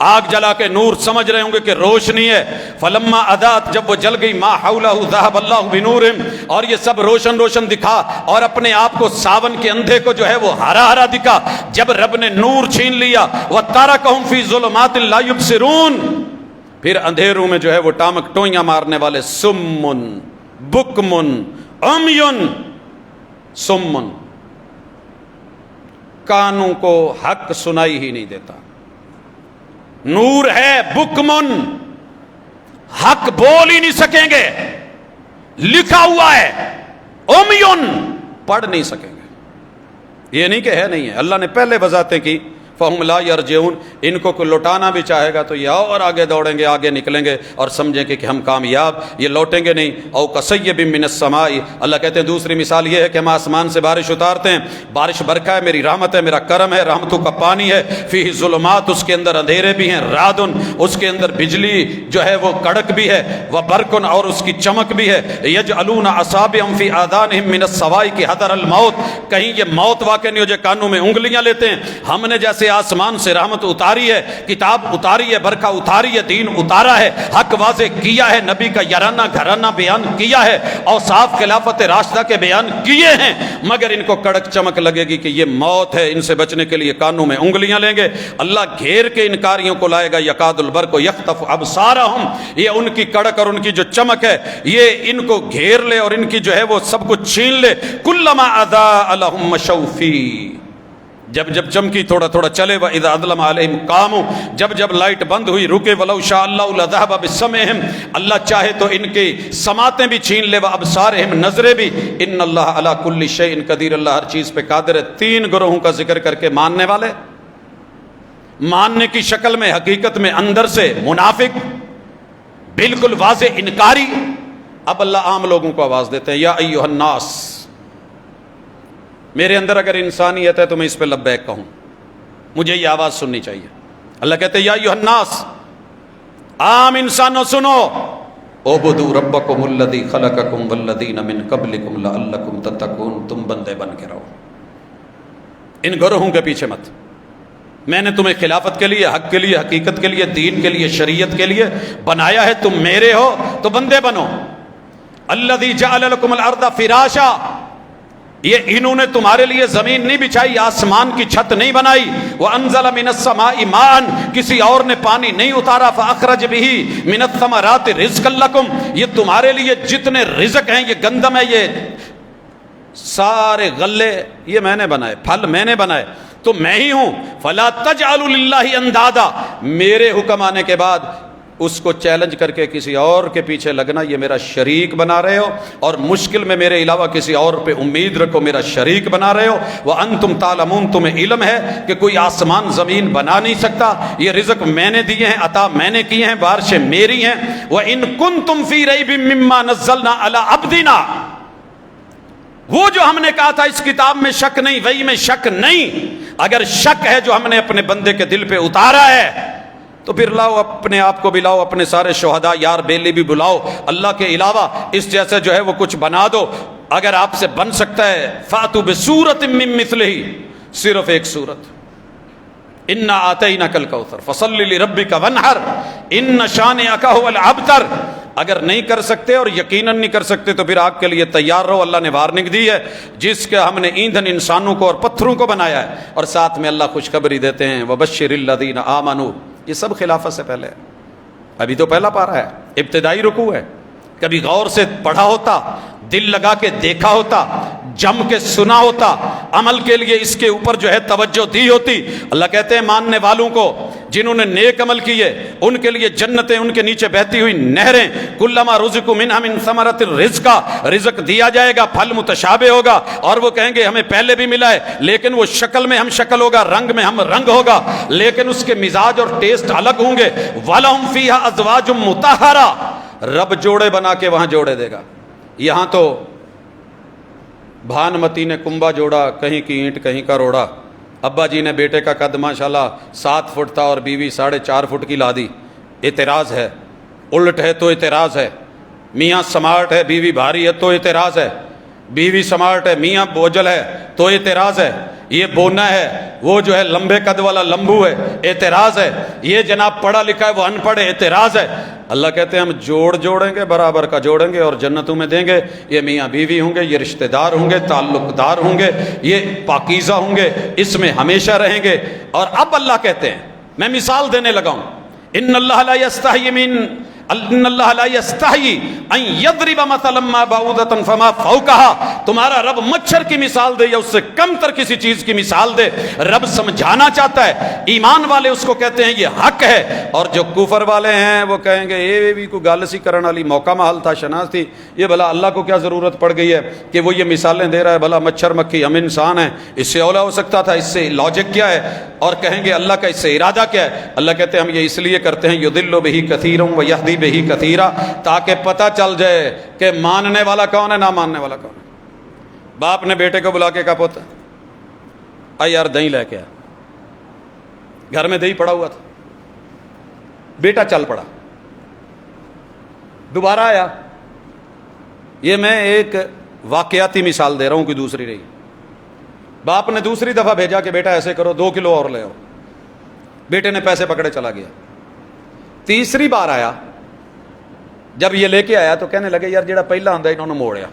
آگ جلا کے نور سمجھ رہے ہوں گے کہ روشنی ہے۔ فلما اضاءت، جب وہ جل گئی، ما حولہ ذهب اللہ بنورہم، اور یہ سب روشن روشن دکھا، اور اپنے آپ کو ساون کے اندھے کو جو ہے وہ ہرا ہرا دکھا۔ جب رب نے نور چھین لیا، وترکہم فی ظلمات لا یبصرون، پھر اندھیروں میں جو ہے وہ ٹامک ٹوئیاں مارنے والے، سمن بکمن عمیٌ سمٌ، کانوں کو حق سنائی ہی نہیں دیتا۔ نور ہے بکمن، حق بول ہی نہیں سکیں گے، لکھا ہوا ہے، عمیٌ پڑھ نہیں سکیں گے۔ یہ نہیں کہ ہے نہیں ہے، اللہ نے پہلے وضاحتیں کی، فہم لا یرجعون، ان کو کوئی لوٹانا بھی چاہے گا تو یہ اور آگے دوڑیں گے، آگے نکلیں گے اور سمجھیں کہ ہم کامیاب، یہ لوٹیں گے نہیں۔ او کصیب من السماء، اللہ کہتے ہیں دوسری مثال یہ ہے کہ ہم آسمان سے بارش اتارتے ہیں، بارش برکھا ہے، میری رحمت ہے، میرا کرم ہے، رحمتوں کا پانی ہے، فیہ ظلمات، اس کے اندر اندھیرے بھی ہیں، رعدن، اس کے اندر بجلی جو ہے وہ کڑک بھی ہے، وبرقن، اور اس کی چمک بھی ہے، یجعلون اصابعهم فی آذانہم من الصواعق حذر الموت، کہیں یہ موت واقع نہیں ہو جائے، کانوں میں انگلیاں لیتے ہیں۔ ہم نے جیسے آسمان سے رحمت اتاری ہے، کتاب اتاری ہے، برکہ اتاری ہے، دین اتارا ہے، حق واضح کیا ہے، نبی کا یارانہ گھرانہ بیان کیا ہے، اوصاف خلافت راشدہ کے بیان کیے ہیں، مگر ان کو کڑک چمک لگے گی کہ یہ موت ہے، ان سے بچنے کے لیے کانوں میں انگلیاں لیں گے۔ اللہ گھیر کے انکاریوں کو لائے گا، یکاد البرق یخطف ابصارہم، یہ ان کی کڑک اور ان کی جو چمک ہے یہ ان کو گھیر لے اور ان کی جو ہے وہ سب کچھ چھین لے۔ کلما اضاء لهم مشوا فیہ، جب جب چمکی تھوڑا تھوڑا چلے، وَإِذَا أَظْلَمَ عَلَيْهِمْ قَامُوا، جب جب لائٹ بند ہوئی رکے، وَلَوْ شَاءَ اللَّهُ لَذَهَبَ بِسَمْعِهِمْ، اللہ چاہے تو ان کی سماعتیں بھی چھین لے، وَأَبْصَارِهِمْ، نظریں بھی، إِنَّ اللَّهَ عَلَى كُلِّ شَيْءٍ قَدِيرٌ، اللہ ہر چیز پہ قادر ہے۔ تین گروہوں کا ذکر کر کے ماننے والے، ماننے کی شکل میں، حقیقت میں اندر سے منافق، بالکل واضح انکاری۔ اب اللہ عام لوگوں کو آواز دیتے ہیں، یا ایھا الناس، میرے اندر اگر انسانیت ہے تو میں اس پہ لبیک کہوں، مجھے یہ آواز سننی چاہیے۔ اللہ کہتے ہیں یا ایھا الناس، عام انسانوں سنو، اعبدوا ربکم الذی خلقکم والذین من قبلکم لعلکم تتقون، تم بندے بن کے رہو، ان گروہوں کے پیچھے مت۔ میں نے تمہیں خلافت کے لیے، حق کے لیے، حقیقت کے لیے، دین کے لیے، شریعت کے لیے بنایا ہے، تم میرے ہو تو بندے بنو۔ الذی جعل لکم الارض فراشا، یہ انہوں نے تمہارے لیے زمین نہیں بچھائی، آسمان کی چھت نہیں بنائی، وَأَنزَلَ مِنَ السَّمَاءِ مَاءً، کسی اور نے پانی نہیں اتارا، فَأَخْرَجَ بِهِ مِنَ الثَّمَرَاتِ رِزْقًا لَكُمْ، یہ تمہارے لیے جتنے رزق ہیں، یہ گندم ہے، یہ سارے غلے یہ میں نے بنائے، پھل میں نے بنائے، تو میں ہی ہوں۔ فَلَا تَجْعَلُوا لِلَّهِ أَندَادًا، میرے حکم آنے کے بعد اس کو چیلنج کر کے کسی اور کے پیچھے لگنا، یہ میرا شریک بنا رہے ہو، اور مشکل میں میرے علاوہ کسی اور پہ امید رکھو، میرا شریک بنا رہے ہو۔ وَأَنْتُمْ تَعْلَمُونَ، تمہیں علم ہے کہ کوئی آسمان زمین بنا نہیں سکتا، یہ رزق میں نے دیے ہیں، عطا میں نے کیے ہیں، بارشیں میری ہیں۔ وَإِن كُنتُمْ فِي رَيْبٍ مِّمَّا نَزَّلْنَا عَلَىٰ عَبْدِنَا، وہ جو ہم نے کہا تھا اس کتاب میں شک نہیں، وحی میں شک نہیں، اگر شک ہے جو ہم نے اپنے بندے کے دل پہ اتارا ہے تو پھر لاؤ، اپنے آپ کو بھی لاؤ، اپنے سارے شہداء یار بیلی بھی بلاؤ، اللہ کے علاوہ اس جیسے جو ہے وہ کچھ بنا دو، اگر آپ سے بن سکتا ہے۔ فَأْتُوا بِسُورَةٍ مِّن مِّثْلِهِ، صرف ایک سورت، اِنَّا آتَيْنَاكَ الْكَوْثَرَ فَصَلِّ لِرَبِّكَ وَانْحَرْ إِنَّ شَانِئَكَ هُوَ الْأَبْتَرُ، اگر نہیں کر سکتے اور یقیناً نہیں کر سکتے تو پھر آپ کے لیے تیار رہو، اللہ نے وارننگ دی ہے، جس کے ہم نے ایندھن انسانوں کو اور پتھروں کو بنایا ہے، اور ساتھ میں اللہ خوشخبری دیتے ہیں، وَبَشِّرِ الَّذِينَ آمَنُوا، یہ سب خلافت سے پہلے ہے، ابھی تو پہلا پارہ ہے، ابتدائی رکوع ہے، کبھی غور سے پڑھا ہوتا، دل لگا کے دیکھا ہوتا، جم کے سنا ہوتا، عمل کے لیے اس کے اوپر جو ہے توجہ دی ہوتی۔ اللہ کہتے ہیں ماننے والوں کو، جنہوں نے نیک عمل کیے، ان کے لیے جنتیں، ان کے نیچے بہتی ہوئی نہریں، کلما رزقوا منہا من ثمرۃ الرزق، رزق دیا جائے گا، پھل متشابہ ہوگا، اور وہ کہیں گے ہمیں پہلے بھی ملا ہے، لیکن وہ شکل میں ہم شکل ہوگا، رنگ میں ہم رنگ ہوگا، لیکن اس کے مزاج اور ٹیسٹ الگ ہوں گے۔ وَلَهُمْ فِيهَا أَزْوَاجٌ مُطَهَّرَةٌ، رب جوڑے بنا کے وہاں جوڑے دے گا۔ یہاں تو بھانمتی نے کنبا جوڑا، کہیں کی اینٹ کہیں کا روڑا، ابا جی نے بیٹے کا قد ماشاءاللہ 7 فٹ تھا اور بیوی 4.5 فٹ کی لا دی، اعتراض ہے، الٹ ہے تو اعتراض ہے، میاں سمارٹ ہے بیوی بھاری ہے تو اعتراض ہے، بیوی سمارٹ ہے میاں بوجھل ہے تو اعتراض ہے، یہ بونا ہے وہ جو ہے لمبے قد والا لمبو ہے، اعتراض ہے، یہ جناب پڑھا لکھا ہے وہ ان پڑھ ہے، اعتراض ہے۔ اللہ کہتے ہیں ہم جوڑیں گے، برابر کا جوڑیں گے اور جنتوں میں دیں گے، یہ میاں بیوی ہوں گے، یہ رشتہ دار ہوں گے، تعلق دار ہوں گے، یہ پاکیزہ ہوں گے، اس میں ہمیشہ رہیں گے۔ اور اب اللہ کہتے ہیں، میں مثال دینے لگا ہوں، ان اللہ لا یستحی من ان اللہ لا یستحیی ان یضرب مثلا ما بعوضۃ فما فوقها، تمہارا رب مچھر کی مثال دے یا اس سے کم تر کسی چیز کی مثال دے، رب سمجھانا چاہتا ہے۔ ایمان والے اس کو کہتے ہیں یہ حق ہے، اور جو کفر والے ہیں وہ کہیں گے یہ بھی کوئی گل سی کرن والی موقع محل تھا، شناس تھی، یہ بھلا اللہ کو کیا ضرورت پڑ گئی ہے کہ وہ یہ مثالیں دے رہا ہے، بھلا مچھر مکھی ہم انسان ہیں، اس سے اولا ہو سکتا تھا، اس سے لاجک کیا ہے، اور کہیں گے اللہ کا اس سے ارادہ کیا ہے۔ اللہ کہتے ہیں ہم یہ اس لیے کرتے ہیں یضل بہ کثیرا ویہدی بہ کثیرا، تاکہ پتہ چل جائے کہ ماننے والا کون ہے، نہ ماننے والا کون ہے۔ باپ نے بیٹے کو بلا کے کہا پوتا آ یار دہی لے کے آ، گھر میں دہی پڑا ہوا تھا، بیٹا چل پڑا، دوبارہ آیا۔ یہ میں ایک واقعاتی مثال دے رہا ہوں کہ دوسری رہی۔ باپ نے دوسری دفعہ بھیجا کہ بیٹا ایسے کرو 2 کلو اور لے آؤ، بیٹے نے پیسے پکڑے چلا گیا۔ تیسری بار آیا، جب یہ لے کے آیا تو کہنے لگے یار جڑا پہلا آندا انہوں نے موڑیا،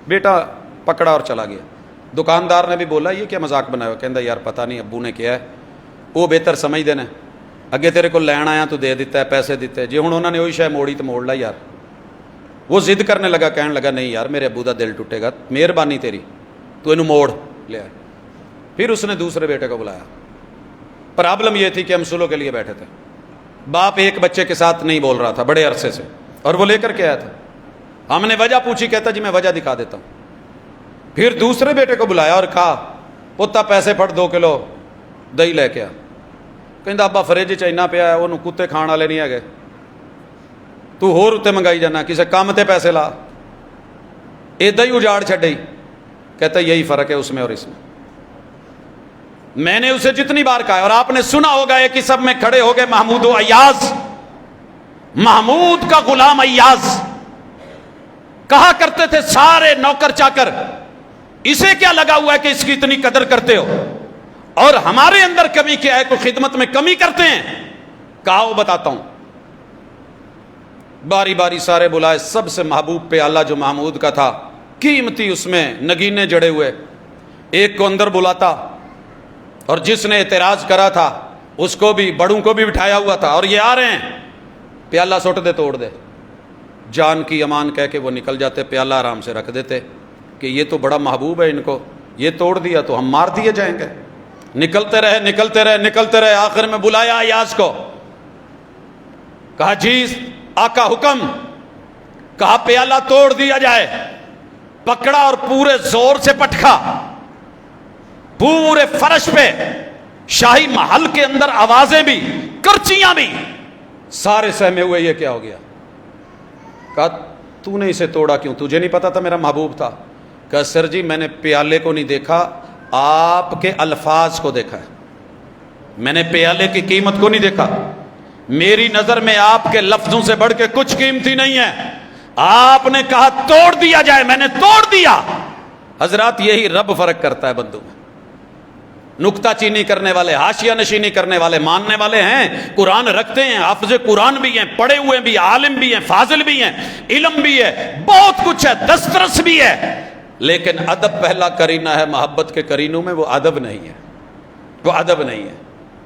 بیٹا پکڑا اور چلا گیا۔ دکاندار نے بھی بولا یہ کیا مذاق بنایا، کہندا یار پتہ نہیں ابو نے کیا ہے، وہ بہتر سمجھ دینا، اگے تیرے کو لین آیا تو دے دیتا ہے، پیسے دیتے، جی ہوں انہوں نے وہی شے موڑی تو موڑ لا یار۔ وہ ضد کرنے لگا، کہنے لگا نہیں یار میرے ابو دا دل ٹوٹے گا، مہربانی تیری تو اینو موڑ لے آئے۔ پھر اس نے دوسرے بیٹے کو بلایا۔ پرابلم یہ تھی کہ ہم سلو کے لیے بیٹھے تھے، باپ ایک بچے کے ساتھ نہیں بول رہا تھا بڑے عرصے سے، اور وہ لے کر کے آیا تھا۔ ہم نے وجہ پوچھی، کہتا جی میں وجہ دکھا دیتا ہوں۔ پھر دوسرے بیٹے کو بلایا اور کہا پوتا پیسے پھٹ 2 کلو دہی لے کے آ۔ کہندا ابا فریج چ اینا پیا ہے، وہ کتے کھان والے نہیں ہے، تو ہور اتنے منگائی جانا، کسے کام تے پیسے لا، ایدا ہی اجاڑ چھڈی۔ کہتا یہی فرق ہے اس میں اور اس میں نے اسے جتنی بار کہا ہے، اور آپ نے سنا ہوگا ایک ہی سب میں کھڑے ہو گئے محمود و ایاز، محمود کا غلام ایاز، کہا کرتے تھے سارے نوکر چاکر اسے کیا لگا ہوا ہے کہ اس کی اتنی قدر کرتے ہو، اور ہمارے اندر کمی کیا ہے، کوئی خدمت میں کمی کرتے ہیں؟ کہا وہ بتاتا ہوں۔ باری باری سارے بلائے، سب سے محبوب پیالہ جو محمود کا تھا، قیمتی، اس میں نگینے جڑے ہوئے، ایک کو اندر بلاتا، اور جس نے اعتراض کرا تھا اس کو بھی، بڑوں کو بھی بٹھایا ہوا تھا، اور یہ آ رہے ہیں، پیالہ سوٹ دے توڑ دے، جان کی امان کہہ کے وہ نکل جاتے، پیالہ آرام سے رکھ دیتے کہ یہ تو بڑا محبوب ہے ان کو، یہ توڑ دیا تو ہم مار دیے جائیں گے۔ نکلتے رہے نکلتے رہے نکلتے رہے، آخر میں بلایا ایاز کو، کہا جی آقا حکم، کہا پیالہ توڑ دیا جائے۔ پکڑا اور پورے زور سے پٹکا، پورے فرش پہ، شاہی محل کے اندر آوازیں بھی، کرچیاں بھی، سارے سہمے ہوئے یہ کیا ہو گیا۔ کہا تو نے اسے توڑا کیوں، تجھے نہیں پتا تھا میرا محبوب تھا؟ کہا سر جی میں نے پیالے کو نہیں دیکھا، آپ کے الفاظ کو دیکھا ہے، میں نے پیالے کی قیمت کو نہیں دیکھا، میری نظر میں آپ کے لفظوں سے بڑھ کے کچھ قیمتی نہیں ہے۔ آپ نے کہا توڑ دیا جائے، میں نے توڑ دیا۔ حضرات یہی رب فرق کرتا ہے بندوں میں، نکتہ چینی کرنے والے، حاشیہ نشینی کرنے والے، ماننے والے ہیں، قرآن رکھتے ہیں، حافظ قرآن بھی ہیں، پڑھے ہوئے بھی، عالم بھی ہیں، فاضل بھی ہیں، علم بھی ہے، بہت کچھ ہے، دسترس بھی ہے، لیکن ادب پہلا کرینہ ہے، محبت کے کرینوں میں وہ ادب نہیں ہے، وہ ادب نہیں ہے۔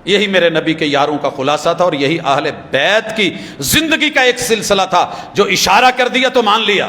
یہی میرے نبی کے یاروں کا خلاصہ تھا، اور یہی اہل بیت کی زندگی کا ایک سلسلہ تھا، جو اشارہ کر دیا تو مان لیا۔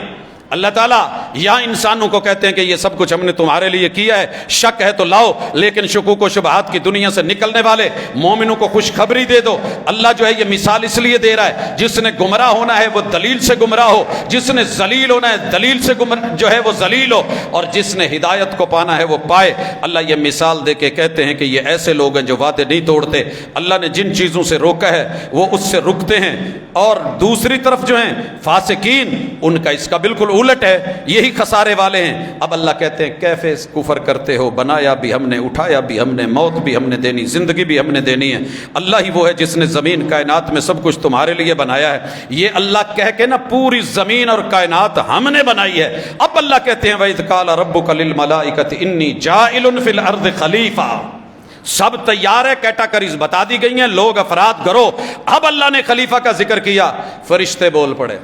اللہ تعالیٰ یہاں انسانوں کو کہتے ہیں کہ یہ سب کچھ ہم نے تمہارے لیے کیا ہے، شک ہے تو لاؤ، لیکن شکوک و شبہات کی دنیا سے نکلنے والے مومنوں کو خوشخبری دے دو۔ اللہ جو ہے یہ مثال اس لیے دے رہا ہے، جس نے گمراہ ہونا ہے وہ دلیل سے گمراہ ہو، جس نے ذلیل ہونا ہے دلیل سے جو ہے وہ ذلیل ہو، اور جس نے ہدایت کو پانا ہے وہ پائے۔ اللہ یہ مثال دے کے کہتے ہیں کہ یہ ایسے لوگ ہیں جو وعدے نہیں توڑتے، اللہ نے جن چیزوں سے روکا ہے وہ اس سے رکتے ہیں، اور دوسری طرف جو ہیں فاسقین، ان کا اس کا بالکل الٹ ہے، یہی خسارے والے ہیں۔ اب اللہ کہتے ہیں کیفے کفر کرتے ہو، بنایا بھی ہم نے، اٹھایا بھی ہم نے، موت بھی ہم نے دینی، زندگی بھی ہم نے دینی ہے۔ اللہ ہی وہ ہے جس نے زمین کائنات میں سب کچھ تمہارے لیے بنایا ہے۔ یہ اللہ کہہ کے نا پوری زمین اور کائنات ہم نے بنائی ہے۔ اب اللہ کہتے ہیں وَإِذْ قَالَ رَبُّكَ لِلْمَلَائِكَةِ إِنِّي جَاعِلٌ فِي الْأَرْضِ خَلِيفَةً، سب تیار ہے، کیٹاگریز بتا دی گئی ہیں، لوگ افراد گروہ۔ اب اللہ نے خلیفہ کا ذکر کیا، فرشتے بول پڑے،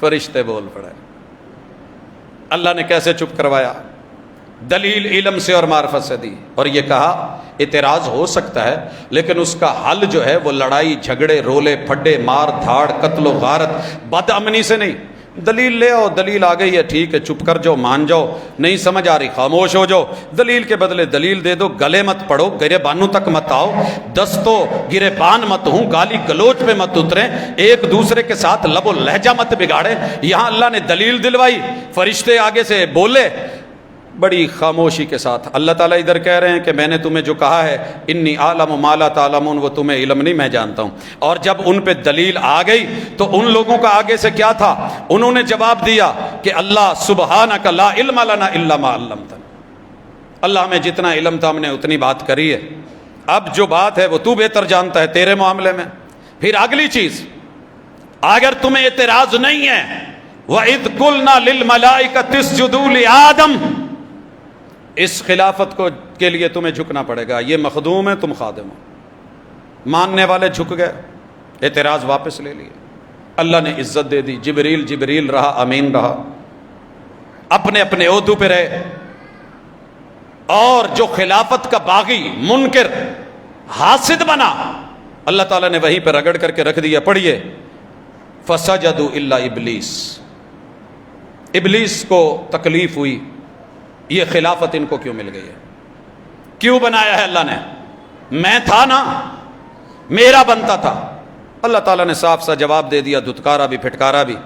فرشتے بول پڑے۔ اللہ نے کیسے چپ کروایا؟ دلیل علم سے اور معرفت سے دی، اور یہ کہا اعتراض ہو سکتا ہے لیکن اس کا حل جو ہے وہ لڑائی جھگڑے رولے پھڈے مار دھاڑ قتل و غارت بد امنی سے نہیں۔ دلیل لے آؤ، دلیل آ گئی ہے ٹھیک ہے، چپ کر جاؤ، مان جاؤ، نہیں سمجھ آ رہی خاموش ہو جاؤ، دلیل کے بدلے دلیل دے دو، گلے مت پڑو، گرے بانوں تک مت آؤ، دستوں گرے بان مت ہوں، گالی گلوچ پہ مت اتریں، ایک دوسرے کے ساتھ لب و لہجہ مت بگاڑیں۔ یہاں اللہ نے دلیل دلوائی، فرشتے آگے سے بولے بڑی خاموشی کے ساتھ۔ اللہ تعالیٰ ادھر کہہ رہے ہیں کہ میں نے تمہیں جو کہا ہے انی اعلم ما لا تعلمون، وہ تمہیں علم نہیں میں جانتا ہوں۔ اور جب ان پہ دلیل آ گئی تو ان لوگوں کا آگے سے کیا تھا؟ انہوں نے جواب دیا کہ اللہ سبحانک لا علم لنا الا ما علمتنا، اللہ ہمیں جتنا علم تھا ہم نے اتنی بات کری ہے، اب جو بات ہے وہ تو بہتر جانتا ہے تیرے معاملے میں۔ پھر اگلی چیز، اگر تمہیں اعتراض نہیں ہے وَإِذْ قُلْنَا لِلْمَلَائِكَةِ اسْجُدُوا لِآدَمَ، اس خلافت کو کے لیے تمہیں جھکنا پڑے گا، یہ مخدوم ہے تم خادم ہو۔ ماننے والے جھک گئے، اعتراض واپس لے لیے، اللہ نے عزت دے دی، جبریل رہا، امین رہا، اپنے اپنے عہدوں پہ رہے، اور جو خلافت کا باغی منکر حاسد بنا اللہ تعالیٰ نے وہیں پہ رگڑ کر کے رکھ دیا۔ پڑھیے فسجدوا الا ابلیس، ابلیس کو تکلیف ہوئی یہ خلافت ان کو کیوں مل گئی ہے، کیوں بنایا ہے اللہ نے؟ میں تھا نا، میرا بنتا تھا۔ اللہ تعالیٰ نے صاف سا جواب دے دیا، دھتکارا بھی پھٹکارا بھی،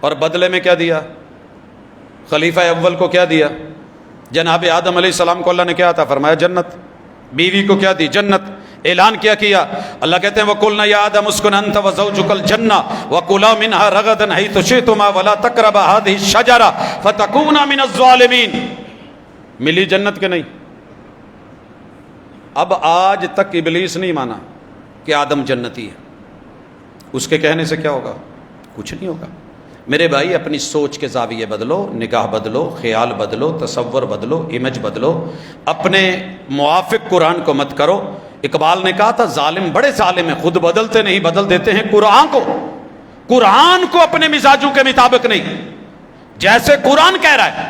اور بدلے میں کیا دیا؟ خلیفہ اول کو کیا دیا؟ جناب آدم علیہ السلام کو اللہ نے کیا تھا؟ فرمایا جنت۔ بیوی کو کیا دی؟ جنت۔ اعلان کیا اللہ کہتے ہیں وَقُلْنَا يَا آدَمُ اسْكُنْ أَنْتَ وَزَوْجُكَ الْجَنَّةَ وَكُلَا مِنْهَا رَغَدًا حَيْثُ شِئْتُمَا وَلَا تَقْرَبَا هَٰذِهِ الشَّجَرَةَ فَتَكُونَا مِنَ الظَّالِمِينَ۔ ملی جنت کے نہیں؟ اب آج تک ابلیس نہیں مانا کہ آدم جنتی ہے، اس کے کہنے سے کیا ہوگا؟ کچھ نہیں ہوگا۔ میرے بھائی اپنی سوچ کے زاویے بدلو، نگاہ بدلو، خیال بدلو، تصور بدلو، امیج بدلو، اپنے موافق قرآن کو مت کرو۔ اقبال نے کہا تھا ظالم بڑے ظالم ہیں، خود بدلتے نہیں، بدل دیتے ہیں قرآن کو اپنے مزاجوں کے مطابق نہیں، جیسے قرآن کہہ رہا ہے۔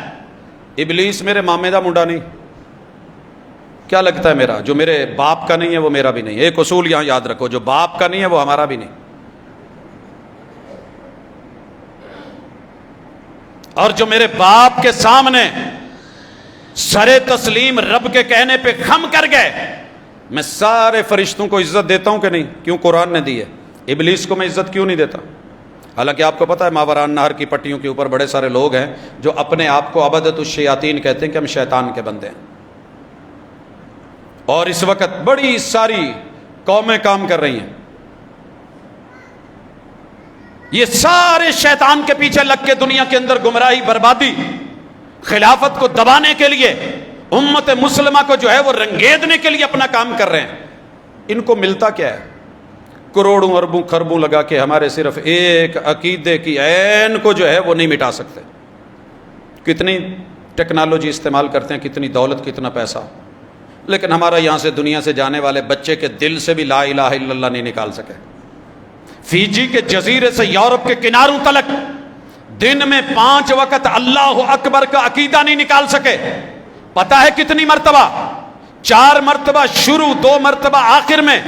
ابلیس میرے مامے دا منڈا نہیں، کیا لگتا ہے میرا؟ جو میرے باپ کا نہیں ہے وہ میرا بھی نہیں۔ ایک اصول یہاں یاد رکھو، جو باپ کا نہیں ہے وہ ہمارا بھی نہیں۔ اور جو میرے باپ کے سامنے سرے تسلیم رب کے کہنے پہ خم کر گئے، میں سارے فرشتوں کو عزت دیتا ہوں کہ نہیں؟ کیوں؟ قرآن نے دی ہے۔ ابلیس کو میں عزت کیوں نہیں دیتا؟ حالانکہ آپ کو پتہ ہے ماوران نہر کی پٹیوں کے اوپر بڑے سارے لوگ ہیں جو اپنے آپ کو عبدۃ الشیاطین کہتے ہیں کہ ہم شیطان کے بندے ہیں، اور اس وقت بڑی ساری قومیں کام کر رہی ہیں، یہ سارے شیطان کے پیچھے لگ کے دنیا کے اندر گمراہی بربادی خلافت کو دبانے کے لیے امت مسلمہ کو جو ہے وہ رنگیدنے کے لیے اپنا کام کر رہے ہیں۔ ان کو ملتا کیا ہے؟ کروڑوں اربوں خربوں لگا کے ہمارے صرف ایک عقیدے کی عین کو جو ہے وہ نہیں مٹا سکتے۔ کتنی ٹیکنالوجی استعمال کرتے ہیں، کتنی دولت، کتنا پیسہ، لیکن ہمارا یہاں سے دنیا سے جانے والے بچے کے دل سے بھی لا الہ الا اللہ نہیں نکال سکے۔ فیجی کے جزیرے سے یورپ کے کناروں تلک دن میں 5 وقت اللہ اکبر کا عقیدہ نہیں نکال سکے۔ پتہ ہے کتنی مرتبہ؟ 4 مرتبہ شروع، 2 مرتبہ آخر میں،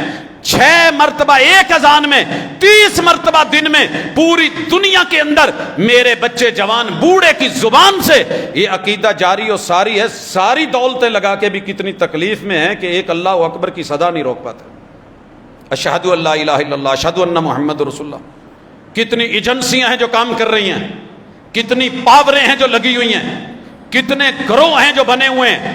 6 مرتبہ ایک اذان میں، 30 مرتبہ دن میں، پوری دنیا کے اندر میرے بچے جوان بوڑھے کی زبان سے یہ عقیدہ جاری و ساری ہے۔ ساری دولتیں لگا کے بھی کتنی تکلیف میں ہے کہ ایک اللہ اکبر کی صدا نہیں روک پاتا۔ اشہدو ان لا الہ الا اللہ، اشہدو ان محمد رسول اللہ۔ کتنی ایجنسیاں ہیں جو کام کر رہی ہیں، کتنی پاوریں ہیں جو لگی ہوئی ہیں، کتنے گروہ ہیں جو بنے ہوئے ہیں،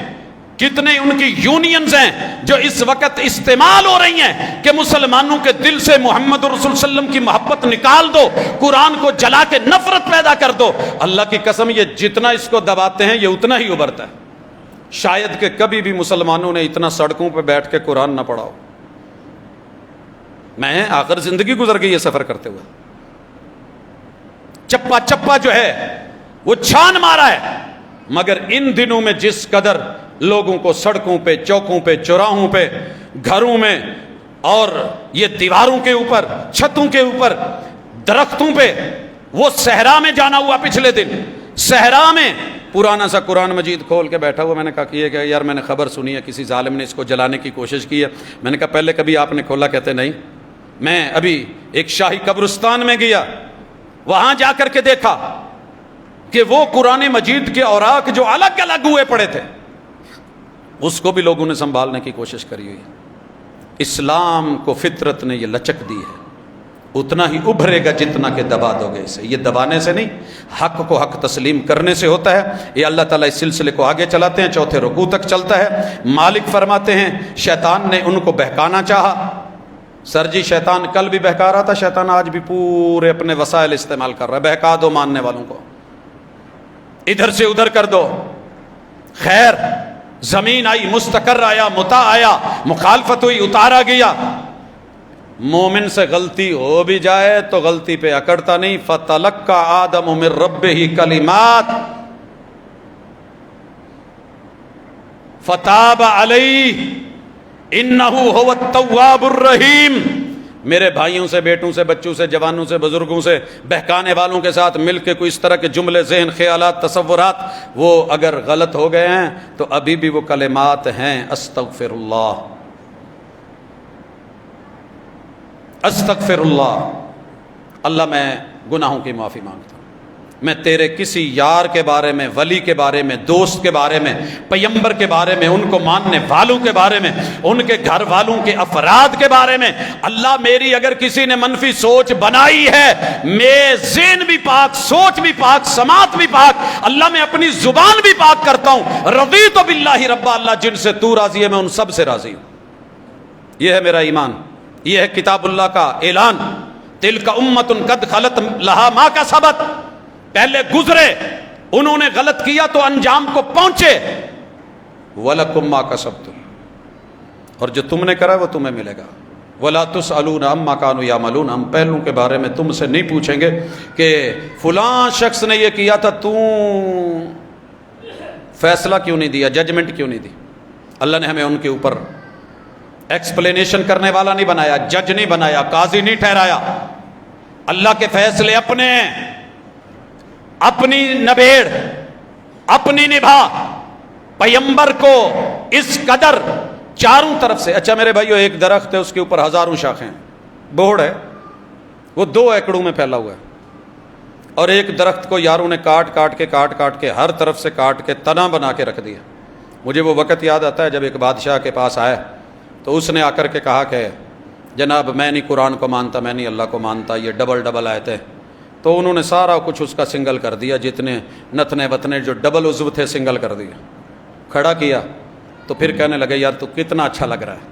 کتنے ان کی یونینز ہیں جو اس وقت استعمال ہو رہی ہیں کہ مسلمانوں کے دل سے محمد رسول صلی اللہ علیہ وسلم کی محبت نکال دو، قرآن کو جلا کے نفرت پیدا کر دو۔ اللہ کی قسم یہ جتنا اس کو دباتے ہیں یہ اتنا ہی ابھرتا ہے۔ شاید کہ کبھی بھی مسلمانوں نے اتنا سڑکوں پہ بیٹھ کے قرآن نہ پڑھا ہو۔ میں آخر زندگی گزر گئی یہ سفر کرتے ہوئے، چپا چپا جو ہے وہ چھان مارا ہے، مگر ان دنوں میں جس قدر لوگوں کو سڑکوں پہ، چوکوں پہ، چوراہوں پہ، گھروں میں، اور یہ دیواروں کے اوپر، چھتوں کے اوپر، درختوں پہ، وہ صحرا میں جانا ہوا پچھلے دن، صحرا میں پرانا سا قرآن مجید کھول کے بیٹھا ہوا، میں نے کہا کہ یار میں نے خبر سنی ہے کسی ظالم نے اس کو جلانے کی کوشش کی ہے. میں نے کہا پہلے کبھی آپ نے کھولا؟ کہتے نہیں. میں ابھی ایک شاہی قبرستان میں گیا، وہاں جا کر کے دیکھا کہ وہ قرآن مجید کے اوراق جو الگ الگ ہوئے پڑے تھے اس کو بھی لوگوں نے سنبھالنے کی کوشش کری ہوئی. اسلام کو فطرت نے یہ لچک دی ہے، اتنا ہی ابھرے گا جتنا کہ دبا دو گے اسے. یہ دبانے سے نہیں، حق کو حق تسلیم کرنے سے ہوتا ہے. یہ اللہ تعالیٰ اس سلسلے کو آگے چلاتے ہیں، چوتھے رکوع تک چلتا ہے. مالک فرماتے ہیں شیطان نے ان کو بہکانا چاہا. سر جی شیطان کل بھی بہکا رہا تھا، شیطان آج بھی پورے اپنے وسائل استعمال کر رہا ہے. بہکا دو ماننے والوں کو، ادھر سے ادھر کر دو. خیر زمین آئی، مستقر آیا، متا آیا، مخالفت ہوئی، اتارا گیا. مومن سے غلطی ہو بھی جائے تو غلطی پہ اکڑتا نہیں. فَتَلَقَّى آدَمُ مِن رَبِّهِ کلمات فَتَابَ عَلَيْهِ إِنَّهُ هُوَ التَّوَّابُ الرَّحِيمُ. میرے بھائیوں سے، بیٹوں سے، بچوں سے، جوانوں سے، بزرگوں سے، بہکانے والوں کے ساتھ مل کے کوئی اس طرح کے جملے، ذہن، خیالات، تصورات وہ اگر غلط ہو گئے ہیں تو ابھی بھی وہ کلمات ہیں استغفر اللہ، استغفر اللہ. اللہ میں گناہوں کی معافی مانگتا ہوں. میں تیرے کسی یار کے بارے میں، ولی کے بارے میں، دوست کے بارے میں، پیغمبر کے بارے میں، ان کو ماننے والوں کے بارے میں، ان کے گھر والوں کے افراد کے بارے میں، اللہ میری اگر کسی نے منفی سوچ بنائی ہے، میں ذہن بھی پاک، سوچ بھی پاک، سماعت بھی پاک، اللہ میں اپنی زبان بھی پاک کرتا ہوں. رضیت باللہ ربا، اللہ جن سے تو راضی ہے میں ان سب سے راضی ہوں. یہ ہے میرا ایمان، یہ ہے کتاب اللہ کا اعلان. تلک امۃ قد خلت لہا ما کسبت، پہلے گزرے انہوں نے غلط کیا تو انجام کو پہنچے. وَلَكُمْ مَا كَسَبْتُمْ، اور جو تم نے کرا وہ تمہیں ملے گا. وَلَا تُسْأَلُونَ عَمَّا كَانُوا يَعْمَلُونَ، ہم پہلوں کے بارے میں تم سے نہیں پوچھیں گے کہ فلاں شخص نے یہ کیا تھا، تو فیصلہ کیوں نہیں دیا، ججمنٹ کیوں نہیں دی. اللہ نے ہمیں ان کے اوپر ایکسپلینیشن کرنے والا نہیں بنایا، جج نہیں بنایا، قاضی نہیں ٹھہرایا. اللہ کے فیصلے اپنے، اپنی نبیڑ، اپنی نبھا. پیغمبر کو اس قدر چاروں طرف سے. اچھا میرے بھائیو، ایک درخت ہے اس کے اوپر ہزاروں شاخیں، بوڑ ہے، وہ 2 ایکڑوں میں پھیلا ہوا ہے. اور ایک درخت کو یاروں نے کاٹ کاٹ کے ہر طرف سے کاٹ کے تنا بنا کے رکھ دیا. مجھے وہ وقت یاد آتا ہے جب ایک بادشاہ کے پاس آئے تو اس نے آ کر کے کہا کہ جناب میں نہیں قرآن کو مانتا، میں نہیں اللہ کو مانتا، یہ ڈبل آیتیں. تو انہوں نے سارا کچھ اس کا سنگل کر دیا، جتنے نتنے وتنے جو ڈبل عضو تھے سنگل کر دیا، کھڑا کیا. تو پھر کہنے لگے یار تو کتنا اچھا لگ رہا ہے.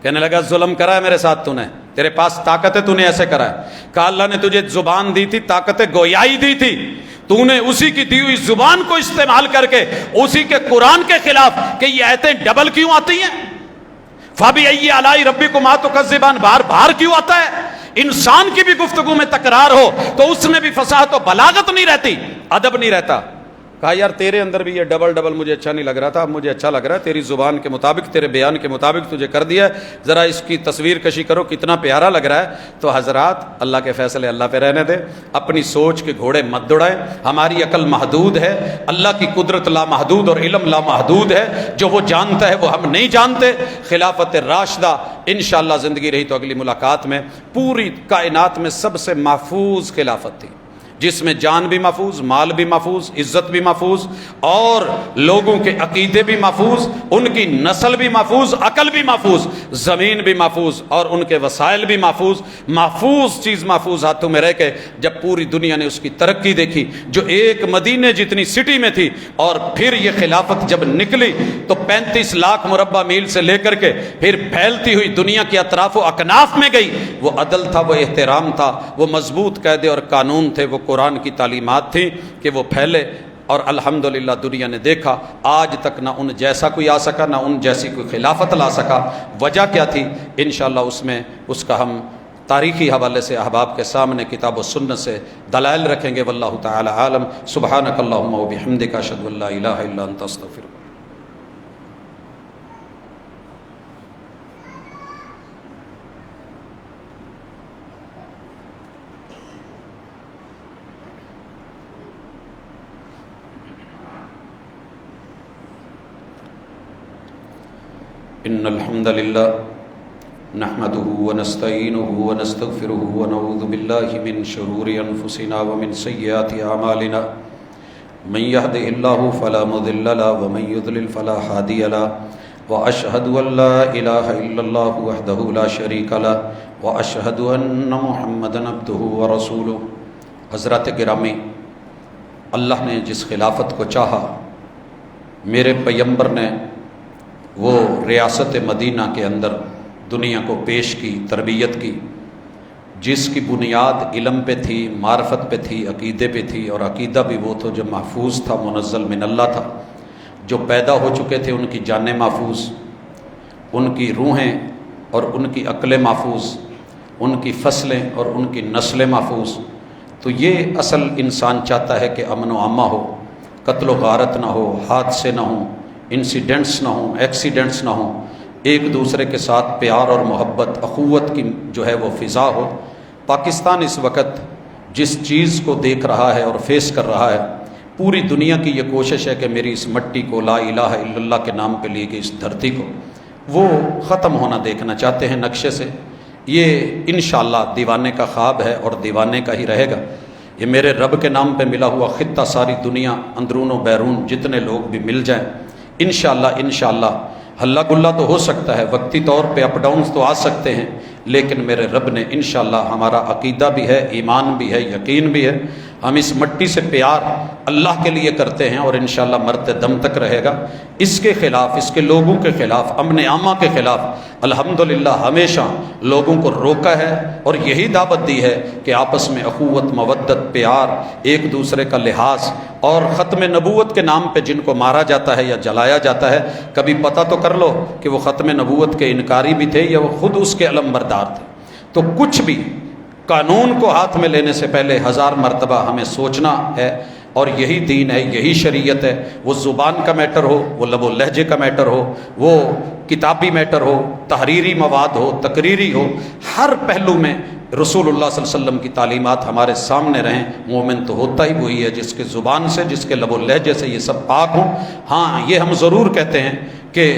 کہنے لگا ظلم کرا ہے میرے ساتھ تو نے، تیرے پاس طاقت ہے، تو نے ایسے کرا ہے. کہا اللہ نے تجھے زبان دی تھی، طاقت گویائی دی تھی، تو نے اسی کی دی ہوئی زبان کو استعمال کر کے اسی کے قرآن کے خلاف کہ یہ آیتیں ڈبل کیوں آتی ہیں، فَبِأَيِّ آلَاءِ رَبِّكُمَا تُكَذِّبَانِ بار بار کیوں آتا ہے. انسان کی بھی گفتگو میں تکرار ہو تو اس میں بھی فصاحت و بلاغت نہیں رہتی، ادب نہیں رہتا. کہا یار تیرے اندر بھی یہ ڈبل مجھے اچھا نہیں لگ رہا تھا، اب مجھے اچھا لگ رہا ہے، تیری زبان کے مطابق، تیرے بیان کے مطابق تجھے کر دیا ہے، ذرا اس کی تصویر کشی کرو کتنا پیارا لگ رہا ہے. تو حضرات اللہ کے فیصلے اللہ پہ رہنے دیں، اپنی سوچ کے گھوڑے مت دوڑائیں. ہماری عقل محدود ہے، اللہ کی قدرت لامحدود اور علم لامحدود ہے. جو وہ جانتا ہے وہ ہم نہیں جانتے. خلافت راشدہ انشاءاللہ زندگی رہی تو اگلی ملاقات میں پوری کائنات میں سب سے محفوظ خلافت تھی، جس میں جان بھی محفوظ، مال بھی محفوظ، عزت بھی محفوظ، اور لوگوں کے عقیدے بھی محفوظ، ان کی نسل بھی محفوظ، عقل بھی محفوظ، زمین بھی محفوظ، اور ان کے وسائل بھی محفوظ. محفوظ چیز محفوظ ہاتھوں میں رہ کے جب پوری دنیا نے اس کی ترقی دیکھی جو ایک مدینے جتنی سٹی میں تھی، اور پھر یہ خلافت جب نکلی تو 35 لاکھ مربع میل سے لے کر کے پھر پھیلتی ہوئی دنیا کے اطراف و اکناف میں گئی. وہ عدل تھا، وہ احترام تھا، وہ مضبوط قاعدے اور قانون تھے، وہ قرآن کی تعلیمات تھیں کہ وہ پھیلے. اور الحمدللہ دنیا نے دیکھا آج تک نہ ان جیسا کوئی آ سکا، نہ ان جیسی کوئی خلافت لا سکا. وجہ کیا تھی؟ انشاءاللہ اس میں اس کا ہم تاریخی حوالے سے احباب کے سامنے کتاب و سنت سے دلائل رکھیں گے. واللہ تعالی عالم. سبحانک اللہم و بحمدک، اشہد ان لا الہ الا انت، استغفرک. إن الحمد لله نحمده ونستعينه ونستغفره ونعوذ بالله من شرور أنفسنا ومن سيئات أعمالنا من يهده الله فلا مضل له ومن يضلل فلا هادي له وأشهد أن لا إله إلا الله وحده لا شريك له وأشهد أن محمدا عبده ورسوله۔ حضرات گرامی، اللہ نے جس خلافت کو چاہا، میرے پیغمبر نے وہ ریاست مدینہ کے اندر دنیا کو پیش کی، تربیت کی، جس کی بنیاد علم پہ تھی، معرفت پہ تھی، عقیدے پہ تھی، اور عقیدہ بھی وہ تو جو محفوظ تھا، منزل من اللہ تھا۔ جو پیدا ہو چکے تھے ان کی جانیں محفوظ، ان کی روحیں اور ان کی عقلیں محفوظ، ان کی فصلیں اور ان کی نسلیں محفوظ۔ تو یہ اصل انسان چاہتا ہے کہ امن و اما ہو، قتل و غارت نہ ہو، حادثے نہ ہوں، انسیڈنٹس نہ ہوں، ایکسیڈنٹس نہ ہوں، ایک دوسرے کے ساتھ پیار اور محبت، اخوت کی جو ہے وہ فضا ہو۔ پاکستان اس وقت جس چیز کو دیکھ رہا ہے اور فیس کر رہا ہے، پوری دنیا کی یہ کوشش ہے کہ میری اس مٹی کو، لا الہ الا اللہ کے نام پہ لی گئی اس دھرتی کو وہ ختم ہونا دیکھنا چاہتے ہیں نقشے سے۔ یہ انشاءاللہ دیوانے کا خواب ہے اور دیوانے کا ہی رہے گا۔ یہ میرے رب کے نام پہ ملا ہوا خطہ، ساری دنیا اندرون و بیرون جتنے لوگ بھی مل جائیں، انشاءاللہ ہلا گلا تو ہو سکتا ہے، وقتی طور پہ اپ ڈاؤنز تو آ سکتے ہیں، لیکن میرے رب نے انشاءاللہ ہمارا عقیدہ بھی ہے، ایمان بھی ہے، یقین بھی ہے، ہم اس مٹی سے پیار اللہ کے لیے کرتے ہیں اور انشاءاللہ مرتے دم تک رہے گا۔ اس کے خلاف، اس کے لوگوں کے خلاف، امن عامہ کے خلاف الحمدللہ ہمیشہ لوگوں کو روکا ہے اور یہی دعوت دی ہے کہ آپس میں اخوت، مودت، پیار، ایک دوسرے کا لحاظ، اور ختم نبوت کے نام پہ جن کو مارا جاتا ہے یا جلایا جاتا ہے، کبھی پتہ تو کر لو کہ وہ ختم نبوت کے انکاری بھی تھے یا وہ خود اس کے علمبردار تھے۔ تو کچھ بھی قانون کو ہاتھ میں لینے سے پہلے 1000 مرتبہ ہمیں سوچنا ہے، اور یہی دین ہے، یہی شریعت ہے۔ وہ زبان کا میٹر ہو، وہ لب و لہجے کا میٹر ہو، وہ کتابی میٹر ہو، تحریری مواد ہو، تقریری ہو، ہر پہلو میں رسول اللہ صلی اللہ علیہ وسلم کی تعلیمات ہمارے سامنے رہیں۔ مومن تو ہوتا ہی وہی ہے جس کے زبان سے، جس کے لب و لہجے سے یہ سب پاک ہوں۔ ہاں، یہ ہم ضرور کہتے ہیں کہ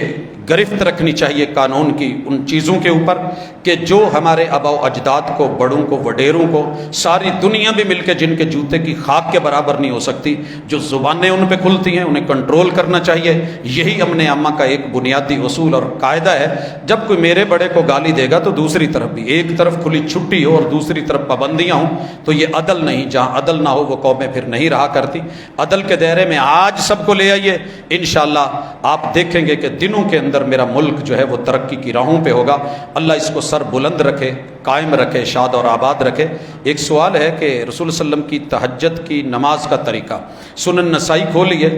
گرفت رکھنی چاہیے قانون کی ان چیزوں کے اوپر کہ جو ہمارے آبا و اجداد کو، بڑوں کو، وڈیروں کو، ساری دنیا بھی مل کے جن کے جوتے کی خاک کے برابر نہیں ہو سکتی، جو زبانیں ان پہ کھلتی ہیں، انہیں کنٹرول کرنا چاہیے۔ یہی امن عامہ کا ایک بنیادی اصول اور قاعدہ ہے۔ جب کوئی میرے بڑے کو گالی دے گا تو دوسری طرف بھی، ایک طرف کھلی چھٹی ہو اور دوسری طرف پابندیاں ہوں، تو یہ عدل نہیں۔ جہاں عدل نہ ہو وہ قومیں پھر نہیں رہا کرتی۔ عدل کے دائرے میں آج سب کو لے آئیے، انشاءاللہ آپ دیکھیں گے کہ دنوں کے اندر میرا ملک جو ہے وہ ترقی کی راہوں پہ ہوگا۔ اللہ اس کو سر بلند رکھے، قائم رکھے، شاد اور آباد رکھے۔ ایک سوال ہے کہ رسول صلی اللہ علیہ وسلم کی تہجد کی نماز کا طریقہ، سنن نسائی کھولیے،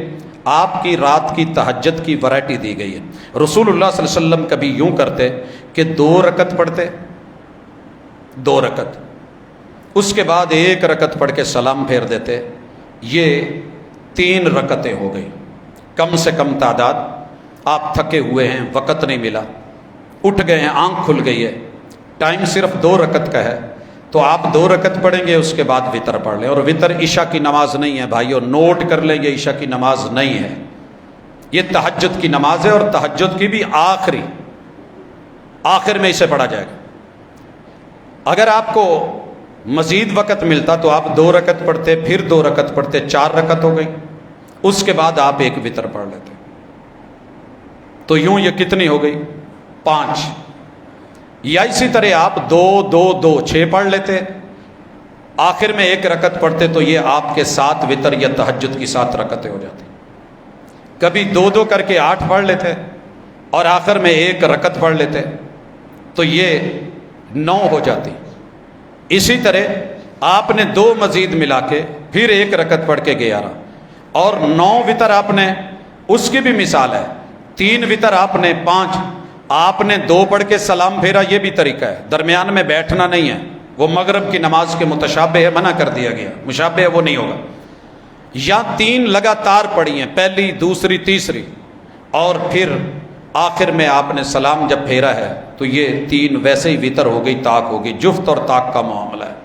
آپ کی رات کی تہجد کی ورائٹی دی گئی ہے۔ رسول اللہ صلی اللہ علیہ وسلم کبھی یوں کرتے کہ 2 رکعت پڑھتے، 2 رکعت، اس کے بعد 1 رکعت پڑھ کے سلام پھیر دیتے۔ یہ 3 رکعتیں ہو گئی، کم سے کم تعداد۔ آپ تھکے ہوئے ہیں، وقت نہیں ملا، اٹھ گئے ہیں، آنکھ کھل گئی ہے، ٹائم صرف 2 رکعت کا ہے، تو آپ 2 رکعت پڑھیں گے، اس کے بعد وطر پڑھ لیں۔ اور وطر عشاء کی نماز نہیں ہے بھائیو، نوٹ کر لیں، یہ عشاء کی نماز نہیں ہے، یہ تہجد کی نماز ہے، اور تہجد کی بھی آخر میں اسے پڑھا جائے گا۔ اگر آپ کو مزید وقت ملتا تو آپ 2 رکعت پڑھتے، پھر 2 رکعت پڑھتے، 4 رکعت ہو گئی، اس کے بعد آپ 1 وطر پڑھ لیتے، تو یوں یہ کتنی ہو گئی؟ 5۔ یا اسی طرح آپ 2 2 2 6 پڑھ لیتے، آخر میں 1 رکعت پڑھتے، تو یہ آپ کے 7 وطر یا تہجد کی 7 رکعتیں ہو جاتی۔ کبھی 2 2 کر کے 8 پڑھ لیتے اور آخر میں 1 رکعت پڑھ لیتے، تو یہ 9 ہو جاتی۔ اسی طرح آپ نے 2 مزید ملا کے پھر 1 رکعت پڑھ کے 11، اور 9 وطر آپ نے، اس کی بھی مثال ہے۔ 3 وطر آپ نے، 5 آپ نے 2 پڑھ کے سلام پھیرا، یہ بھی طریقہ ہے، درمیان میں بیٹھنا نہیں ہے، وہ مغرب کی نماز کے متشابہ ہے، منع کر دیا گیا، مشابہ ہے وہ نہیں ہوگا۔ یا 3 لگاتار پڑھی ہیں، پہلی، دوسری، تیسری، اور پھر آخر میں آپ نے سلام جب پھیرا ہے تو یہ 3 ویسے ہی وطر ہو گئی، طاق ہو گئی، جفت اور طاق کا معاملہ ہے۔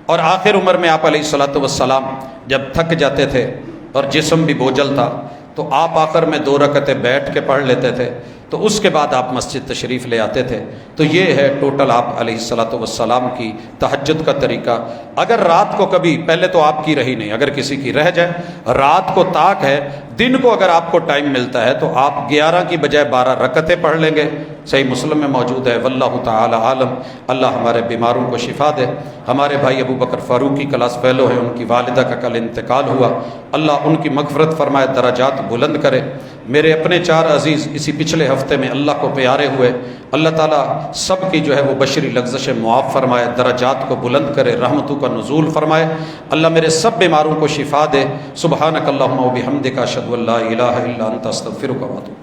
اور آخر عمر میں آپ علیہ الصلوۃ والسلام جب تھک جاتے تھے اور جسم بھی بوجھل تھا تو آپ آخر میں 2 رکعتیں بیٹھ کے پڑھ لیتے تھے، تو اس کے بعد آپ مسجد تشریف لے آتے تھے۔ تو یہ ہے ٹوٹل آپ علیہ الصلوۃ والسلام کی تہجد کا طریقہ۔ اگر رات کو کبھی، پہلے تو آپ کی رہی نہیں، اگر کسی کی رہ جائے، رات کو طاق ہے، دن کو اگر آپ کو ٹائم ملتا ہے تو آپ 11 کی بجائے 12 رکعتیں پڑھ لیں گے۔ صحیح مسلم میں موجود ہے۔ واللہ تعالی عالم۔ اللہ ہمارے بیماروں کو شفا دے۔ ہمارے بھائی ابو بکر فاروقی کلاس فیلو ہے، ان کی والدہ کا کل انتقال ہوا، اللہ ان کی مغفرت فرمائے، درجات بلند کرے۔ میرے اپنے 4 عزیز اسی پچھلے ہفتے میں اللہ کو پیارے ہوئے، اللہ تعالیٰ سب کی جو ہے وہ بشری لغزشیں معاف فرمائے، درجات کو بلند کرے، رحمتوں کا نزول فرمائے۔ اللہ میرے سب بیماروں کو شفا دے۔ سبحانک اللہم و بحمدک، اشہد ان لا الہ الا انت، استغفرک و اتوب۔